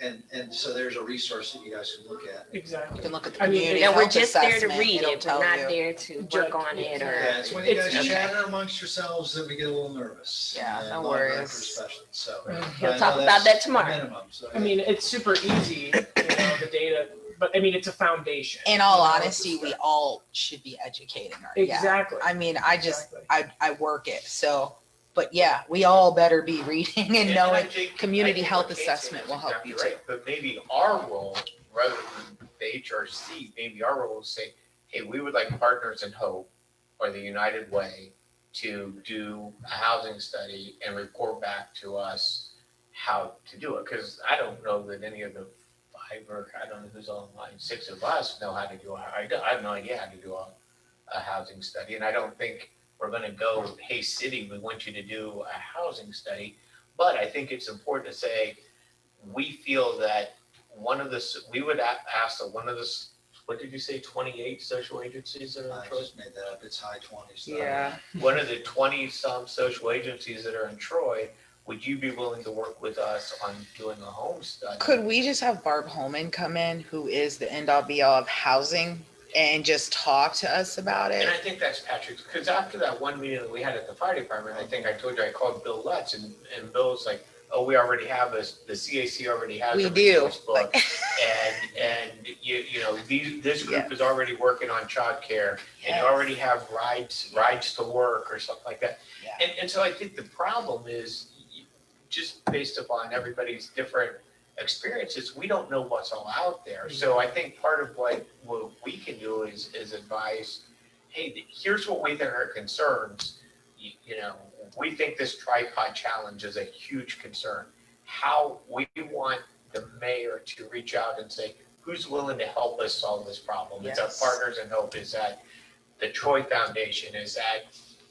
And so there's a resource that you guys can look at. You Exactly. can look at the I mean, community Yeah, we're health just there to assessment. read It'll it. tell We're not you. there to work on it or. Yeah, it's when you guys It's- chatter amongst yourselves that we get a little nervous. Yeah, and no non-directors worries. Especially, so. He'll I know talk about that's that tomorrow. minimum, so, I mean, it's super easy, you know, the data, but I mean, it's a foundation. In all you know, honesty, we all should be educating our. Yeah. Exactly. I mean, I just, Exactly. I work it. So, But yeah, we all better be reading and I knowing. think- community I think health what Kate's saying assessment is will help exactly you too. right, but maybe our role, rather than the HRC, maybe our role is say, hey, we would like Partners in Hope or the United Way to do a housing study and report back to us how to do it. Because I don't know that any of the five, or I don't know who's online, 6 of us know how to do it. I have no idea how to do a housing study. And I don't think we're gonna go, hey, city, we want you to do a housing study. But I think it's important to say, we feel that we would ask that one of the, what did you say, 28 social agencies that are I in Troy? just made that up. It's high 20s. Yeah. One of the 20-some social agencies that are in Troy, would you be willing to work with us on doing a home study? Could we just have Barb Holman come in, who is the end all be all of housing, and just talk to us about And it? I think that's Patrick's, because after that one meeting that we had at the fire department, I think I told you, I called Bill Lutz, and Bill's like, oh, we already have this, the CAC already has We a do. resource book. And you know, this group is already working on childcare, and you already have rides to work or something like that. Yeah. And so I think the problem is, just based upon everybody's different experiences, we don't know what's all out there. So I think part of what we can do is advise, hey, here's what we think are concerns. You know, we think this tripod challenge is a huge concern. How we want the mayor to reach out and say, who's willing to help us solve this problem? Is Yes. that Partners in Hope? Is that the Troy Foundation? Is that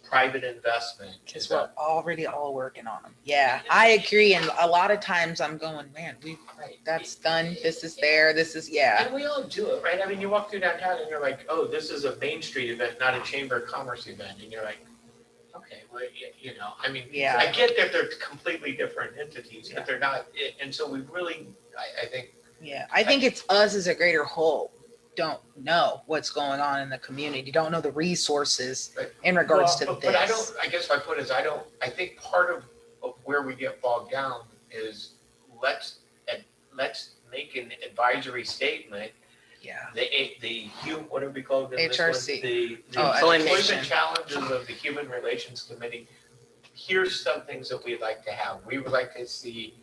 private investment? Because Is we're that already all working on them. Yeah, I agree. And a lot of times I'm going, man, right? that's done. This is there. This is, yeah. And we all do it, right? I mean, you walk through downtown and you're like, oh, this is a Main Street event, not a Chamber of Commerce event. And you're like, okay, well, you know, I mean, Yeah. I get that they're completely different entities, Yeah. but they're not. And so we really, I think. Yeah. I think it's us as a greater whole don't know what's going on in the community, don't know the resources Right. in regards to But this. I guess my point is, I think part of where we get bogged down is let's make an advisory statement. Yeah. What are we called in this one? HRC. The Oh, employment education. challenges of the Human Relations Committee. Here's some things that we'd like to have. We would like to see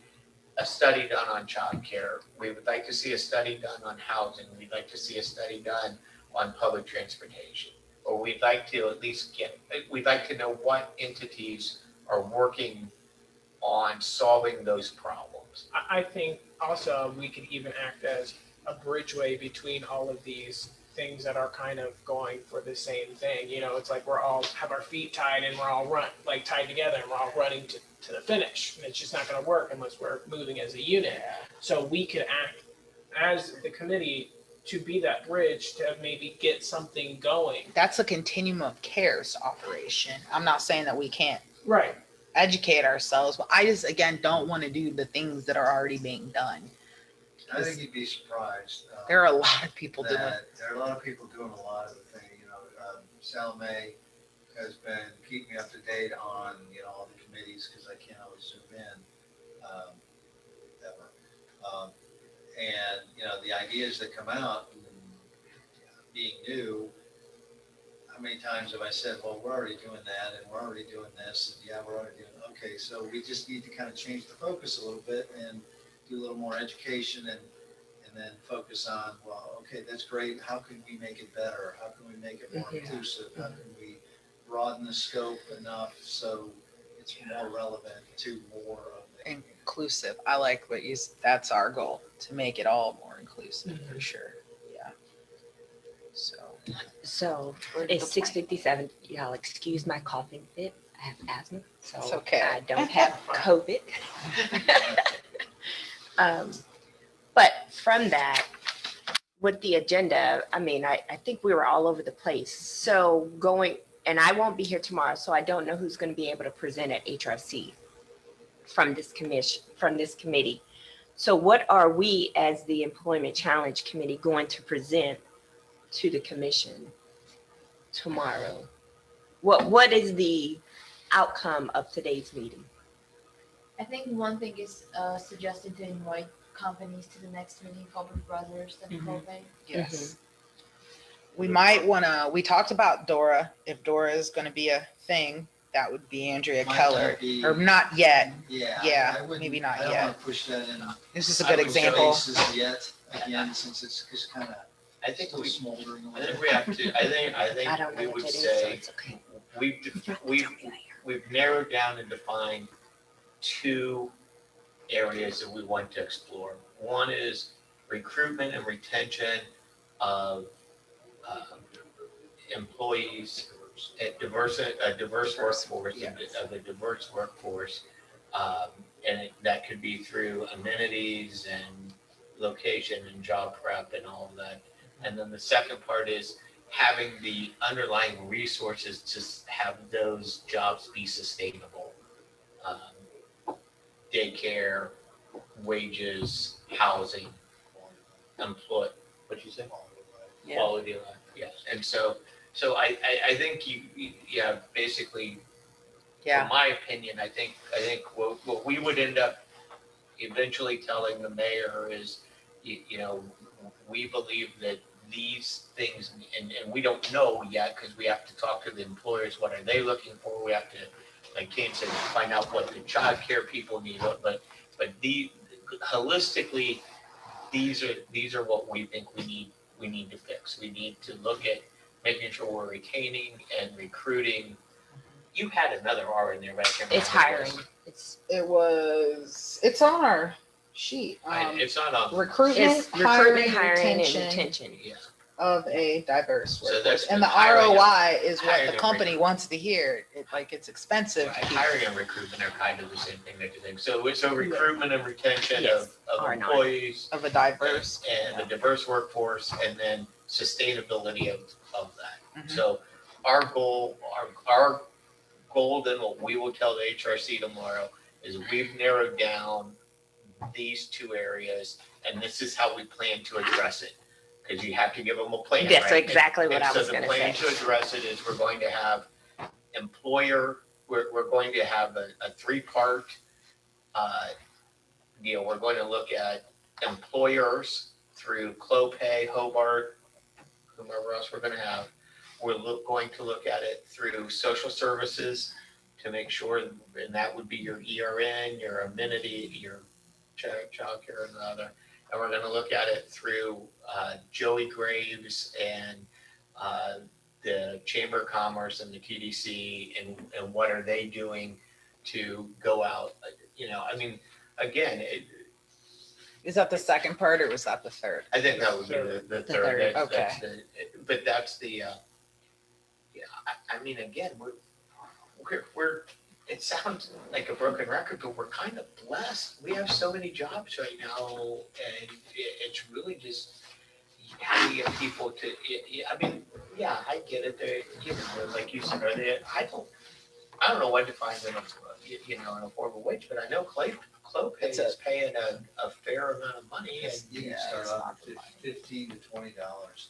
a study done on childcare. We would like to see a study done on housing. We'd like to see a study done on public transportation. Or we'd like to at least we'd like to know what entities are working on solving those problems. I think also we could even act as a bridgeway between all of these things that are kind of going for the same thing. You know, it's like we're all have our feet tied and we're all tied together and we're all running to the finish. And it's just not going to work unless we're moving as a unit. So we could act as the committee to be that bridge to maybe get something going. That's a continuum of cares operation. I'm not saying that we can't Right. educate ourselves, but I just, again, don't want to do the things that are already being done. I think you'd be surprised. There are a lot of people doing. There are a lot of people doing a lot of the thing. You know, Salome has been keeping me up to date on all the committees because I can't always zoom in ever. And the ideas that come out, being new. How many times have I said, well, we're already doing that and we're already doing this, and yeah, we're already doing okay. So we just need to kind of change the focus a little bit and do a little more education and then focus on, well, okay, that's great. How can we make it better? How can we make it more inclusive? How can we broaden the scope enough so it's more relevant to more of the Inclusive. I like what you, that's our goal, to make it all more inclusive for sure. Yeah. So Where's it's the plan? 6:57. Y'all excuse my coughing fit. I have asthma, so It's okay. I don't have COVID. But from that, with the agenda, I mean, I think we were all over the place. So and I won't be here tomorrow, so I don't know who's going to be able to present at HRC from this committee. So what are we as the Employment Challenge Committee going to present to the commission tomorrow? What is the outcome of today's meeting? I think one thing is suggesting to invite companies to the next meeting, Colbert Brothers and Mhm. Colbert. Yes. We might want to, we talked about Dora, if Dora is going to be a thing that would be Andrea Might Keller, not be- or not yet. Yeah. Yeah, I wouldn't- maybe not I don't yet. want to push that in This is a I good would say example. places yet, again, since it's just kind of I think still we, smoldering I away. think we have to, I I think don't we know what would it is, so say, it's okay. we've narrowed down and defined two areas that we want to explore. One is recruitment and retention of employees, a diverse workforce, Yes. of a diverse workforce. That could be through amenities and location and job prep and all of that. And then the second part is having the underlying resources to have those jobs be sustainable. Daycare, wages, housing, what'd you say? Yeah. Quality of life, yes. And so I think you basically, Yeah. from my opinion, I think what we would end up eventually telling the mayor is, we believe that these things, and we don't know yet, because we have to talk to the employers, what are they looking for? We have to, like Kane said, find out what the childcare people need, but holistically, these are what we think we need to fix. We need to look at making sure we're retaining and recruiting. You had another R in there, but I can't remember. It's hiring. It's on our sheet. It's not on. Recruitment, It's recruitment, hiring, and retention retention. Yeah. of a diverse So workforce. that's And the hiring and- ROI is what hiring the and company recruitment. wants to hear. It's expensive. Right, hiring and recruitment are kind of the same thing, I think. So recruitment and retention Yes, of R&R. employees Of a diverse. and a diverse workforce, and then sustainability of that. Mhm. So our goal, then what we will tell the HRC tomorrow is we've narrowed down these two areas, and this is how we plan to address it. Because you have to give them a plan, That's right? exactly what I was So gonna the plan say. to address it is we're going to have we're going to have a three-part deal. We're going to look at employers through Clopay, Hobart, whomever else we're going to have. We're going to look at it through social services to make sure, and that would be your ERN, your amenity, your child care and the other. And we're going to look at it through Joey Graves and the Chamber of Commerce and the TDC, and what are they doing to go out. Again, Is that the second part or was that the third? I think that would be the The third. third. But that's the, again, we're, it sounds like a broken record, but we're kind of blessed. We have so many jobs right now, and it's really just how do you get people to, I get it. They, like you said, I don't know what defines an affordable wage, but I know Clopay is paying a fair amount of money, and You can Yeah, start it's off not at $15 to $20.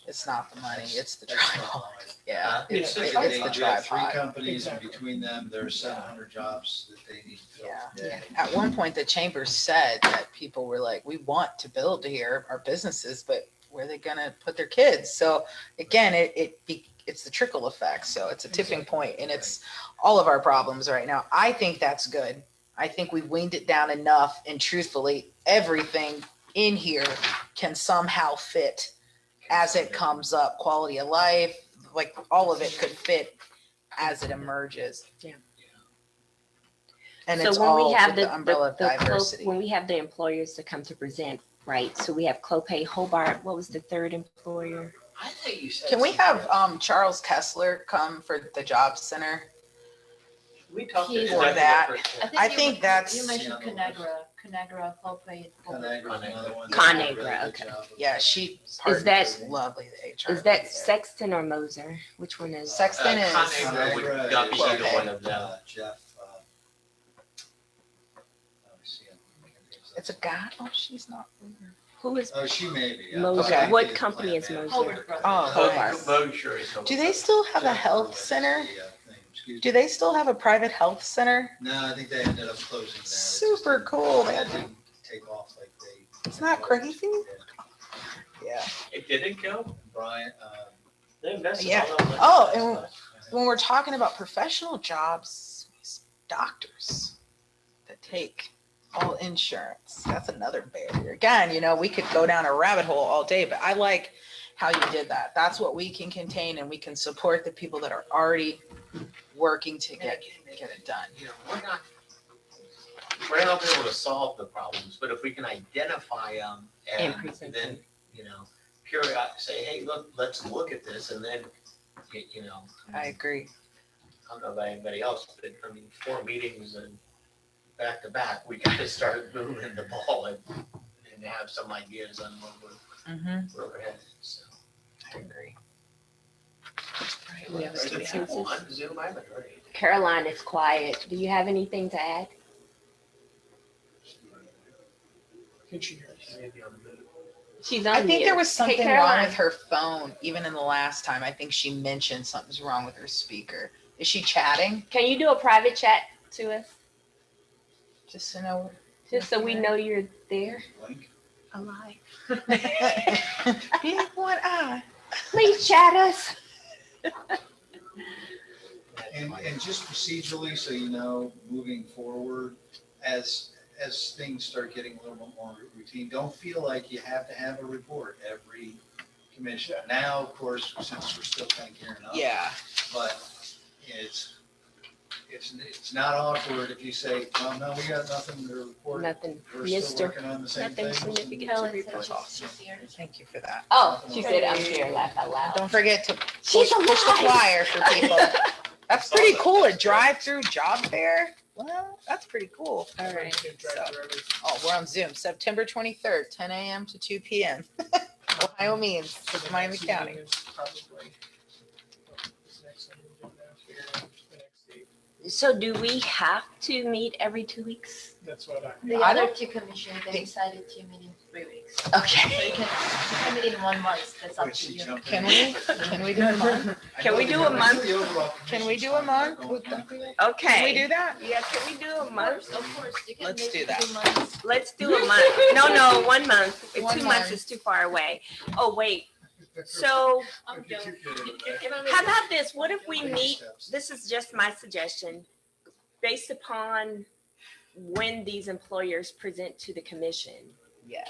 It's not the money, it's the That's not tripod. money. Yeah, it's the the tripod. They have three tripod. companies, and Exactly. between them, there's 700 jobs that they need to fill. Yeah. At one point, the chamber said that people were like, we want to build here, our businesses, but where are they gonna put their kids? So again, it's the trickle effect. So it's a tipping point, and it's all of our problems right now. I think that's good. I think we weaned it down enough, and truthfully, everything in here can somehow fit as it comes up. Quality of life, like all of it could fit as it emerges. Yeah. And So it's when all we have with the umbrella of diversity. when we have the employers to come to present, right? So we have Clopay, Hobart. What was the third employer? I think you said. Can we something. have Charles Kessler come for the job center? We talked He's is for the that. difference? I think that's- You mentioned Conagra, Clopay. Conagra's another one. Conagra, They do a good okay. job of- Yeah, she Is that- is lovely, the HR. Is that lady there. Sexton or Moser? Which one is? Sexton is Conagra would not be either one of them. Jeff. Let me see. it's a guy. Oh, she's not. Who is Oh, she may be. Moser? Okay. What company is Moser? Hobart Brothers. Oh, Hobart. Mosher is do they still have a health center? Do they still have a private health center? No, I think they ended up closing that. Super cool. They had to- didn't take off like they. Isn't that crazy? Yeah. It didn't go? Brian, They invested Yeah. all that money Oh, in that and stuff. when we're talking about professional jobs, doctors that take all insurance. That's another barrier. Again, you know, we could go down a rabbit hole all day, but I like how you did that. That's what we can contain, and we can support the people that are already working to get it done. You know, we're not able to solve the problems, but if we can identify them And and present then, them. you know, periodic, say, hey, look, let's look at this, and then, you know. I agree. I don't know about anybody else, but I mean, 4 meetings and back to back, we gotta start moving the ball and have some ideas on where we're headed, so. I agree. We have a Are there people consensus? on Zoom? I haven't heard anything. Caroline is quiet. Do you have anything to add? Can she hear us? She may be on the move. She's on I think mute. there was something Hey, wrong Caroline. with her phone, even in the last time. I think she mentioned something's wrong with her speaker. Is she chatting? Can you do a private chat to us? Just to know. Just so we know you're there? Link. Alive. Big one eye. Please chat us. And just procedurally, so you know, moving forward, as things start getting a little bit more routine, don't feel like you have to have a report every commission. Now, of course, since we're still kind of gearing up. Yeah. But it's not awkward if you say, well, no, we got nothing to report. Nothing. We're still Mister. working on the same Nothing things. significant Helen to said report. she's here. Thank you for that. Oh, she said I'm here. Laugh out And loud. don't forget to She's push the alive. flyer for people. That's pretty cool. A drive-through job fair. Well, that's pretty cool. All right. Oh, we're on Zoom. September 23rd, 10 a.m. to 2 p.m. Ohio means Miami County. Probably. This next one, we're doing now, figuring out the next date. So do we have to meet every 2 weeks? That's what I. The I other don't two commissioners, they think- decided to meet in 3 weeks. So Okay. you can meet in 1 month, that's up Wait, to she you. jumped Can in. we? Can we do a month? Can we do a month? Can we do a month? Would that be- Okay. Can we do that? Yeah, can we do a month? Of course, you can Let's make do it that. 2 months. Let's do a month. No, 1 month. 1 2 months month. is too far away. Oh, wait. So I'm joking. how about this? What if we meet, this is just my suggestion, based upon when these employers present to the commission, Yeah.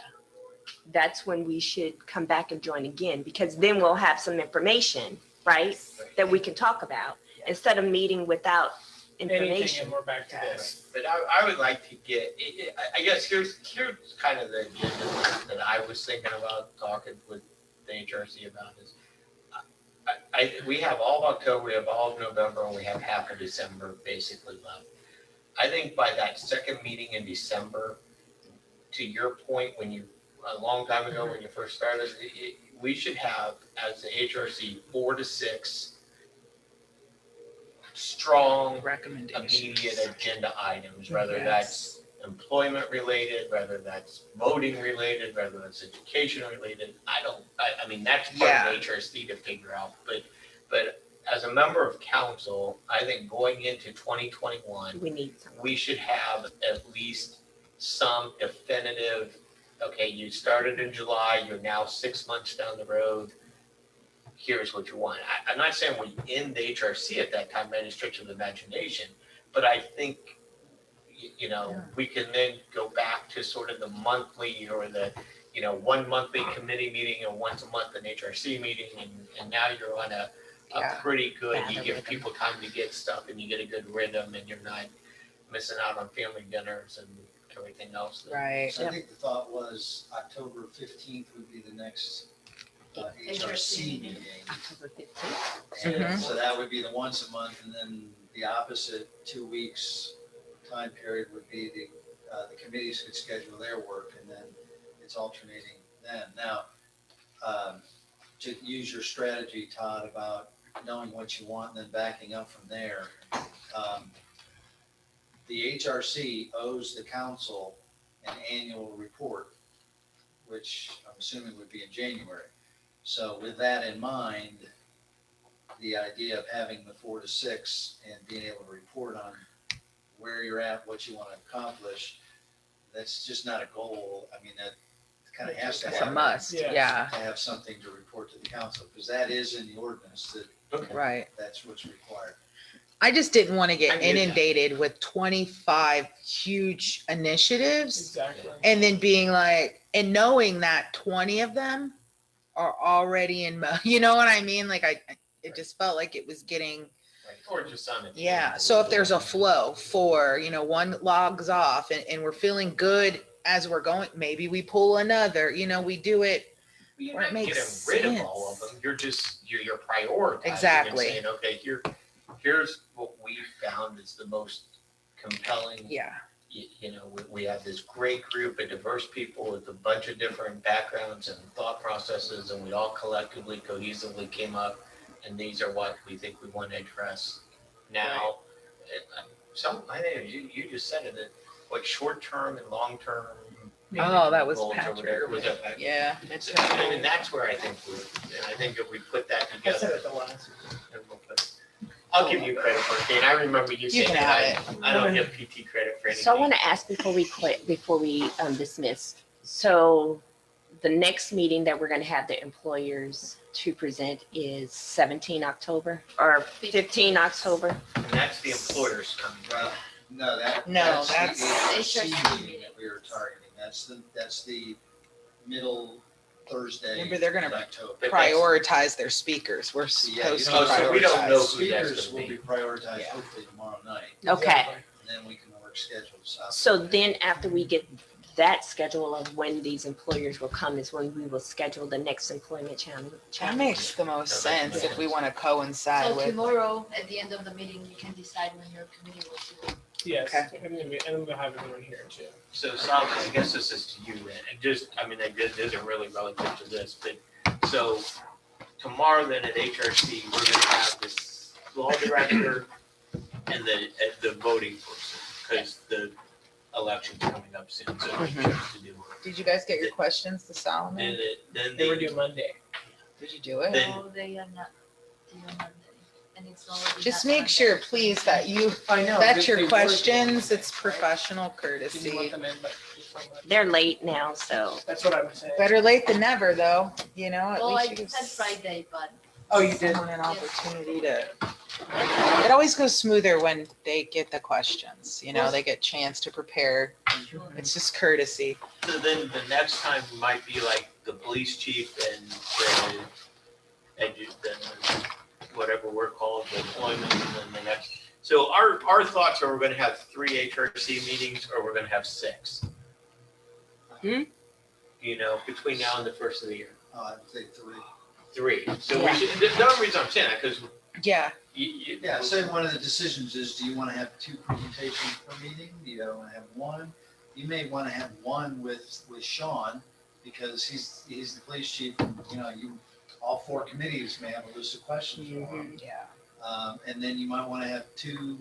that's when we should come back and join again, because then we'll have some information, right? That we can talk about, instead of meeting without Anything, information. and we're back to this. But I would like to get, I guess here's kind of the agenda that I was thinking about talking with the HRC about is, we have all of October, we have all of November, and we have half of December basically left. I think by that second meeting in December, to your point, when you, a long time ago, when you first started, we should have, as the HRC, 4 to 6 strong, Recommendations. immediate agenda items, whether that's employment related, whether that's voting related, whether that's education related. I mean, that's part of HRC to figure out, but as a member of council, I think going into 2021, We need some. we should have at least some definitive, okay, you started in July, you're now 6 months down the road. Here's what you want. I'm not saying we end the HRC at that time by any stretch of the imagination, but I think, you know, we can then go back to sort of the monthly or the, 1 monthly committee meeting and once a month an HRC meeting, and now you're on a pretty good, you give people time to get stuff and you get a good rhythm and you're not missing out on family dinners and everything else. Right. So I think the thought was October 15th would be the next HRC meeting. October 15th. And so that would be the once a month, and then the opposite 2 weeks time period would be the committees could schedule their work, and then it's alternating then. Now, to use your strategy, Todd, about knowing what you want and then backing up from there, the HRC owes the council an annual report, which I'm assuming would be in January. So with that in mind, the idea of having the 4 to 6 and being able to report on where you're at, what you want to accomplish, that's just not a goal. I mean, that kind of has to That's a happen. must. Yeah. Yeah. To have something to report to the council, because that is in the ordinance, that Right. that's what's required. I just didn't want to I get get that. inundated with 25 huge initiatives Exactly. and then being like, and knowing that 20 of them are already in, you know what I mean? Like it just felt like it was getting, Right, or just on it. yeah. So if there's a flow for, one logs off and we're feeling good as we're going, maybe we pull another, we do it. You're Or it not getting makes rid of all of sense. them. You're prioritizing Exactly. and saying, okay, here's what we found is the most compelling. Yeah. We have this great group of diverse people with a bunch of different backgrounds and thought processes, and we all collectively, cohesively came up, and these are what we think we want to address now. I think you just said it, that what short-term and long-term. Oh, that was goals or Patrick. whatever, was that Patrick? Yeah. And that's where I think and I think if we put that I said together. it the last. I'll give you credit for it, and I remember you You saying can that have I don't give PT credit for anything. So I want to ask before we quit, before we dismiss. So the next meeting that we're going to have the employers to present is 17 October or 15 October. And that's the employers coming. Well, no, No, that's the that's- HRC meeting that we were targeting. That's the middle Thursday Remember, they're gonna in October. But that's- prioritize their speakers. We're supposed to Oh, so we don't know prioritize. who that's Speakers will gonna be be. prioritized Yeah. hopefully tomorrow night, Okay. and then we can work schedules out. So then after we get that schedule of when these employers will come is when we will schedule the next employment challenge. That makes the most That makes sense if we sense. want to coincide So with. tomorrow, at the end of the meeting, you can decide when your committee will do. Yes. Okay. And we'll have everyone here too. So Sal, I guess this is to you then, and it isn't really relative to this, but, so tomorrow then at HRC, we're gonna have this law director and the voting person, because the election's coming up soon, so we have to do it. Did you guys get your questions to Solomon? And then They were they, due Monday. Did you do it? Then- No, they are not due on Monday, and it's already. Just not make Monday. sure, please, that you I know. vet your questions. It's professional Didn't want courtesy. them in, but before Monday. They're late now, so. That's what I was saying. Better late than never, though. At Well, least I you give said Friday, but Oh, you did? someone an opportunity to. It always goes smoother when they get the questions. They get a chance to prepare. It's just courtesy. so then the next time might be like the police chief and whatever we're called, the employment, and then the next. So our thoughts are we're gonna have 3 HRC meetings, or we're gonna have 6. Between now and the first of the year. I'd say 3. 3. So Yeah. we should, the only reason I'm saying that, because Yeah. Yeah, so one of the decisions is, do you want to have 2 presentations per meeting? Do you want to have 1? You may want to have 1 with Sean, because he's the police chief, and, all 4 committees may have a list of questions for him. Yeah. And then you might want to have 2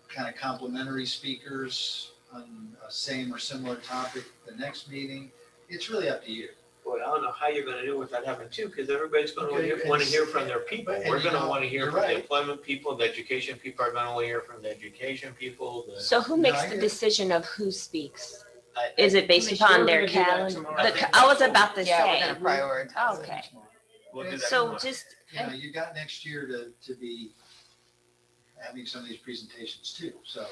kind of complementary speakers on a same or similar topic the next meeting. It's really up to you. Boy, I don't know how you're gonna do it without having 2, because everybody's gonna Okay, want to hear from their people. and We're gonna you know, want to hear you're from the right. employment people, the education people are gonna want to hear from the education people, So who No, makes I the get it. decision of who speaks? I- Is it based Commission. upon We're their gonna do that calendar? tomorrow. I was about to Yeah, we're say. gonna prioritize. Okay. We'll do that So tomorrow. just, You got next year to be having some of these presentations too, so.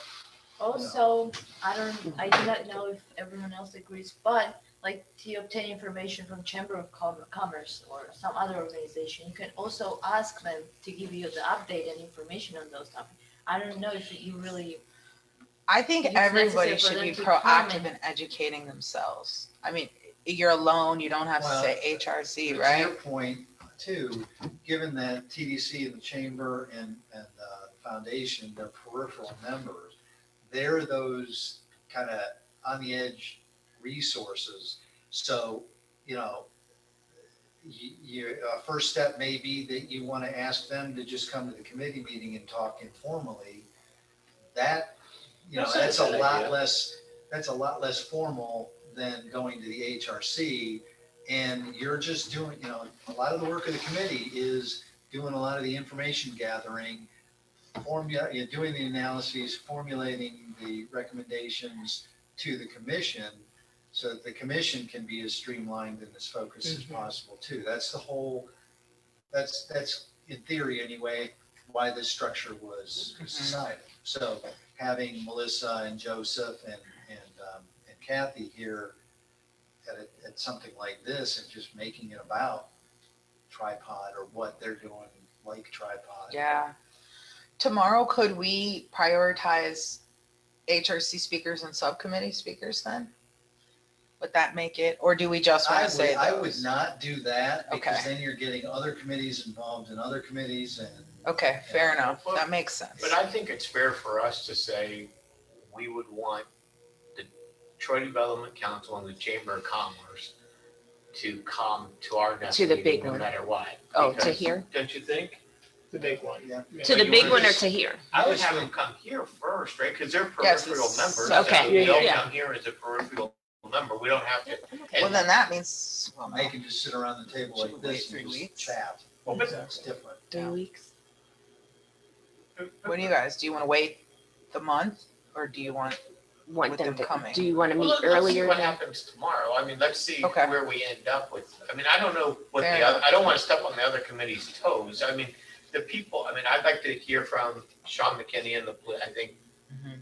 also, I do not know if everyone else agrees, but like to obtain information from Chamber of Commerce or some other organization, you can also ask them to give you the update and information on those topics. I don't know if you really, I think It's everybody necessary for should be them to proactive comment. in educating themselves. I mean, you're alone. You don't have to Well, say HRC, To your right? point too, given that TDC and the chamber and the foundation, they're peripheral members, they're those kind of on the edge resources. So, your first step may be that you want to ask them to just come to the committee meeting and talk informally. That, That's a good idea. that's a lot less formal than going to the HRC. And you're just doing, a lot of the work of the committee is doing a lot of the information gathering, doing the analyses, formulating the recommendations to the commission, so that the commission can be as streamlined and as focused as Mhm. possible too. That's the whole, that's in theory anyway, why this structure was decided. So having Melissa and Joseph and Kathy here at something like this and just making it about tripod or what they're doing like tripod. Yeah. Tomorrow, could we prioritize HRC speakers and subcommittee speakers then? Would that make it, or do we just want to say I would those? not do that because Okay. then you're getting other committees involved in other committees and. Okay, fair enough. That makes sense. But I think it's fair for us to say, we would want the Troy Development Council and the Chamber of Commerce to come to our next To the meeting, big no one. matter what. Oh, to Because, here? Don't you think? The big one. Yeah. To the you big wanna one or just- to here? I would have them come here first, right? Because they're Yes, peripheral it's- members. Okay, So they'll yeah. come here as a peripheral member. We don't have to. Well, then that means, well, They can just sit around the table Should like we wait this 3 and weeks? just chat. Well, but- It's different. 3 Yeah. weeks? what do you guys, do you want to wait the month or do you want, Want With them them to, coming. do you want to Well, meet let's see earlier what than? happens tomorrow. I mean, let's see Okay. where we end up with. I mean, I don't know what Fair the other, I don't want to step on the other committee's toes. I mean, the people, I mean, I'd like to hear from Sean McKinney and I think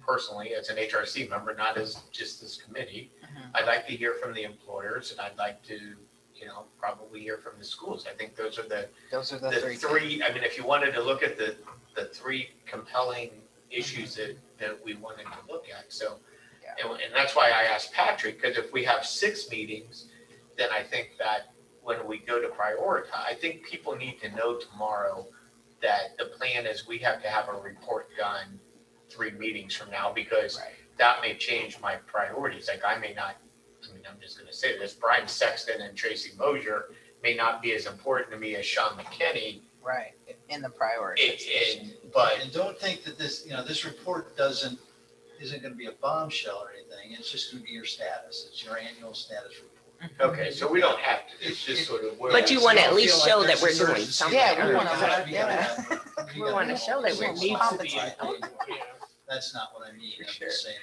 personally, as an HRC member, not as just this committee. Mhm. I'd like to hear from the employers and I'd like to, probably hear from the schools. I think those are the those are the the three. three, I mean, if you wanted to look at the three compelling issues that we wanted to look at, so. Yeah. And that's why I asked Patrick, because if we have 6 meetings, then I think that when we go to prioritize, I think people need to know tomorrow that the plan is we have to have a report done 3 meetings from now, because Right. that may change my priorities. Like I may not, I mean, I'm just gonna say this, Brian Sexton and Tracy Mosier may not be as important to me as Sean McKinney. Right, in the prioritization. But And don't think that this report isn't gonna be a bombshell or anything. It's just gonna be your status. It's your annual status report. okay, so we don't have to, it's just sort of. where- But you wanna at Don't least feel like show that there's we're a doing urgency. something. Yeah, we wanna You let- gotta yeah. have- you We gotta wanna have show that all we're these Needs to be things. important, yeah. That's not what I mean. For I'm sure. just saying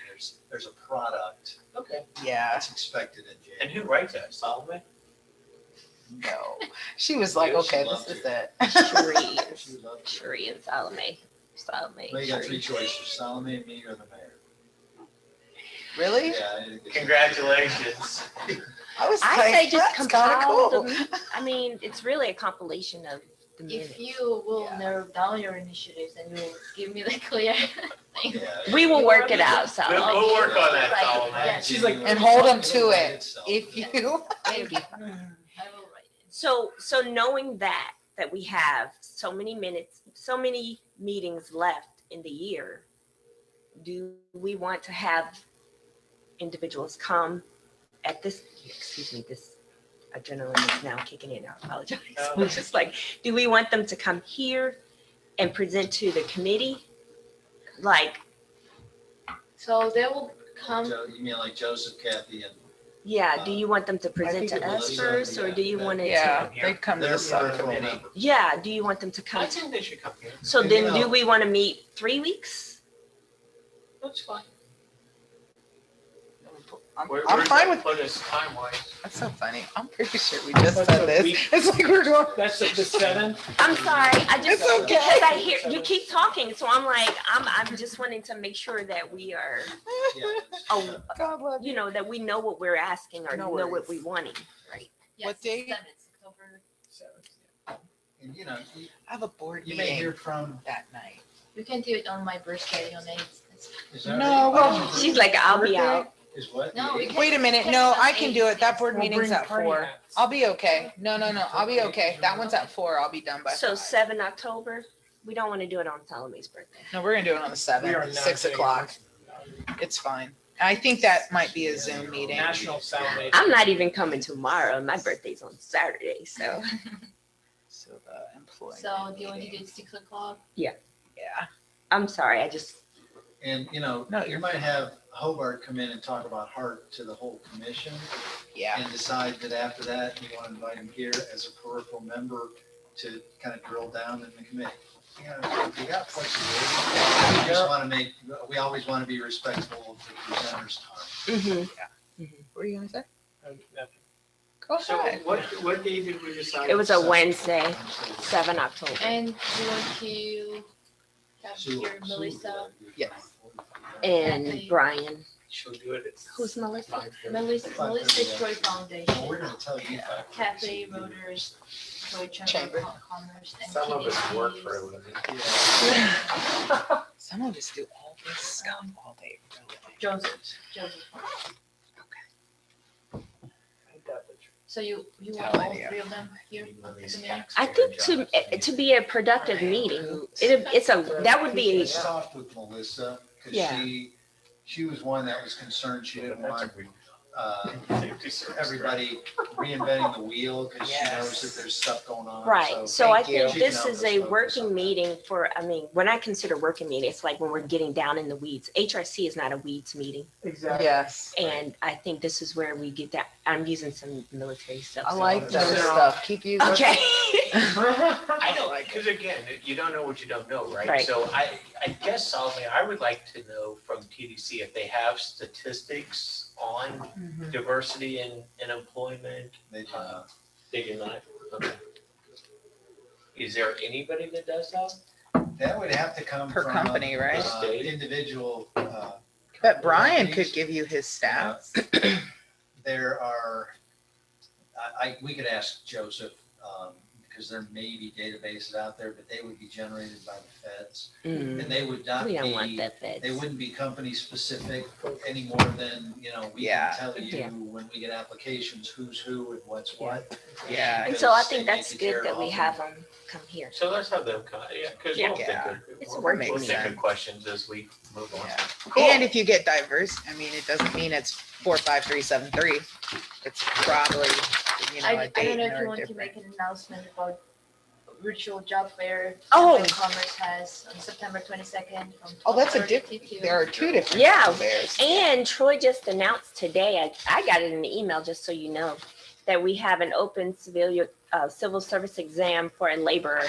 there's a product Okay, Yeah, that's expected in and January. who writes that, Solomon? no. She was like, Yeah, okay, she'd this love is to. it. Sheree, She would love to. Sheree and Salome. Salome. Well, you got 3 Sheree. choices, Salome, me, or the mayor. Really? Yeah. Congratulations. I was I like, say just that's kind of compile cool. them. I mean, it's really a compilation of the minutes. If you will Yeah. narrow down your initiatives and you will give me the clear thing. Yeah. We will work it out, We'll, Salome. we'll work on that, Like, Solomon. yeah. She's like- And hold them to it. Itself. If you, It'll be fine. I will write it. So knowing that we have so many minutes, so many meetings left in the year, do we want to have individuals come at this, excuse me, this adrenaline is now kicking in, I apologize. No. It's just like, do we want them to come here and present to the committee? Like, So they will come, You mean like Joseph, Kathy, and yeah, do you want them to present think to it us was, first, or yeah, do you that- want it to? yeah, they'd come to their the peripheral subcommittee. members. Yeah, do you want them to I come? think they should come here. So And, then you do know- we want to meet 3 weeks? That's fine. I'm Where- I'm where's fine that with, put us time-wise? that's so funny. I'm pretty sure we just That's said a this. week. It's like we're going, That's the 7th. I'm sorry, I just, It's okay. because I hear, you keep talking, so I'm like, I'm just wanting to make sure that we are, Yeah. oh, God love you. you know, that we know what we're asking or No know what worries. we wanting, right? yes, What date? 7th, October. 7th. And you I have a board you may hear meeting from. that night. You can do it on my birthday on 8th. Is that No, right? well, She's like, I'll be out. Is what? No, we can- Wait a minute, no, I can do it. That board We'll meeting's bring at party 4. hats. I'll be okay. No, I'll be okay. That one's at 4. I'll be done by So 5. 7 October, we don't want to do it on Salome's birthday. No, we're gonna do it on the We are 7th, not 6 doing o'clock. It's fine. I think that might be a Zoom meeting. National Salome. I'm not even coming tomorrow, my birthday's on Saturday, so. So the employee. So do you want to do it 6 o'clock? Yeah. I'm sorry, I just, And No, you you're might have Hobart come in and talk about Hart to the whole commission Yeah. and decide that after that, you want to invite him here as a peripheral member to kind of drill down in the committee. You know, we got flexibility. We just want to we always want to be respectful of the presenter's time. mhm. What are you gonna say? Nothing. Go So ahead. what day did we decide? It was a Wednesday, 7 October. And you want to have your Melissa, Yes. And Brian. She'll do it. Who's Melissa? 5:30. Melissa Troy Well, Foundation, we're gonna tell you. Cafe Rotors, Troy Chamber of Commerce, and Some of us work for a communities. living. Yeah. Some of us do all this stuff all day. Joseph. So you want all three of them here? I think to be a productive meeting, that would be I talked with Melissa, because Yeah. she was one that was concerned she didn't want Safety service, everybody reinventing the wheel, because she knows Yes. that there's stuff going on. right. So I Thank you. think this is a working meeting when I consider working meeting, it's like when we're getting down in the weeds. HRC is not a weeds meeting. Exactly. Yes. And I think this is where we get that. I'm using some military stuff. I so- like that So- stuff. Keep using Okay. I know, because again, you don't know what you don't know, right? Right. So I guess, Solomon, I would like to know from TDC if they have statistics on diversity in employment. They do not. They do not? Okay. Is there anybody that does that? That would have to come Per from. company, right? Individual. Bet Brian could companies. give you his stats. There are, we could ask Joseph, because there may be databases out there, but they would be generated by the feds. Mm, And they would not we don't want be, that feds. they wouldn't be company specific any more than, we Yeah. can tell you Yeah. when we get applications, who's who and what's what. Yeah. And so I because think they that's need to tear good it that we off have them come here. So let's have them, yeah, because we'll think Yeah. of, It's a we'll working we'll think of meeting. questions as we move on. Yeah. Cool. And if you get diverse, I mean, it doesn't mean it's 45373. It's probably, a I date don't know if or you want to different. make an announcement about virtual job fair. Oh. Chamber of Commerce has on September 22nd from Oh, that's a 12:30 to 2. There are two different. Yeah. Bears. And Troy just announced today, I got it in the email, just so you know, that we have an open civil service exam for a laborer.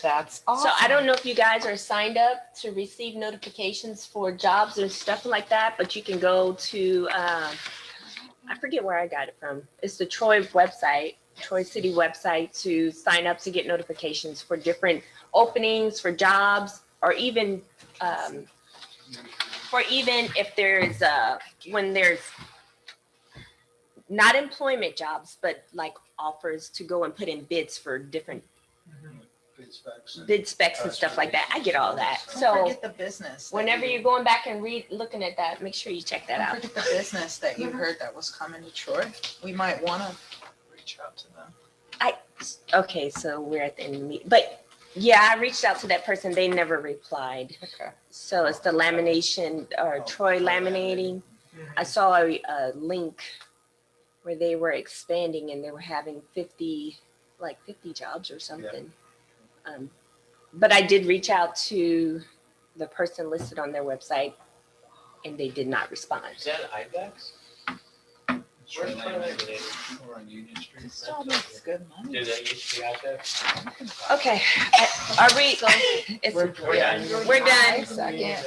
That's awesome. So I don't know if you guys are signed up to receive notifications for jobs and stuff like that, but you can go to, I forget where I got it from. It's the Troy website, Troy City website, to sign up to get notifications for different openings for jobs, or even if there's when there's not employment jobs, but like offers to go and put in bids for different Bid specs and- bid specs and stuff like that. I get all that. Don't So forget the business. that whenever you- you're going back and looking at that, make sure you check that Don't out. forget the business that you heard that was coming to Troy. We might want to reach out to them. Okay, so we're at the end of the meeting, but yeah, I reached out to that person. They never replied. Okay. So it's the lamination or Oh, Troy Troy laminating. I saw a link where they were expanding and they were having 50 jobs or something. But I did reach out to the person listed on their website and they did not respond. Is that IBEX? Troy Where's Troy Laminating, Laminating? over on Union Street. This job makes good money. Did that used to be IBEX? Okay, are we, it's, We're done. we're done. Second.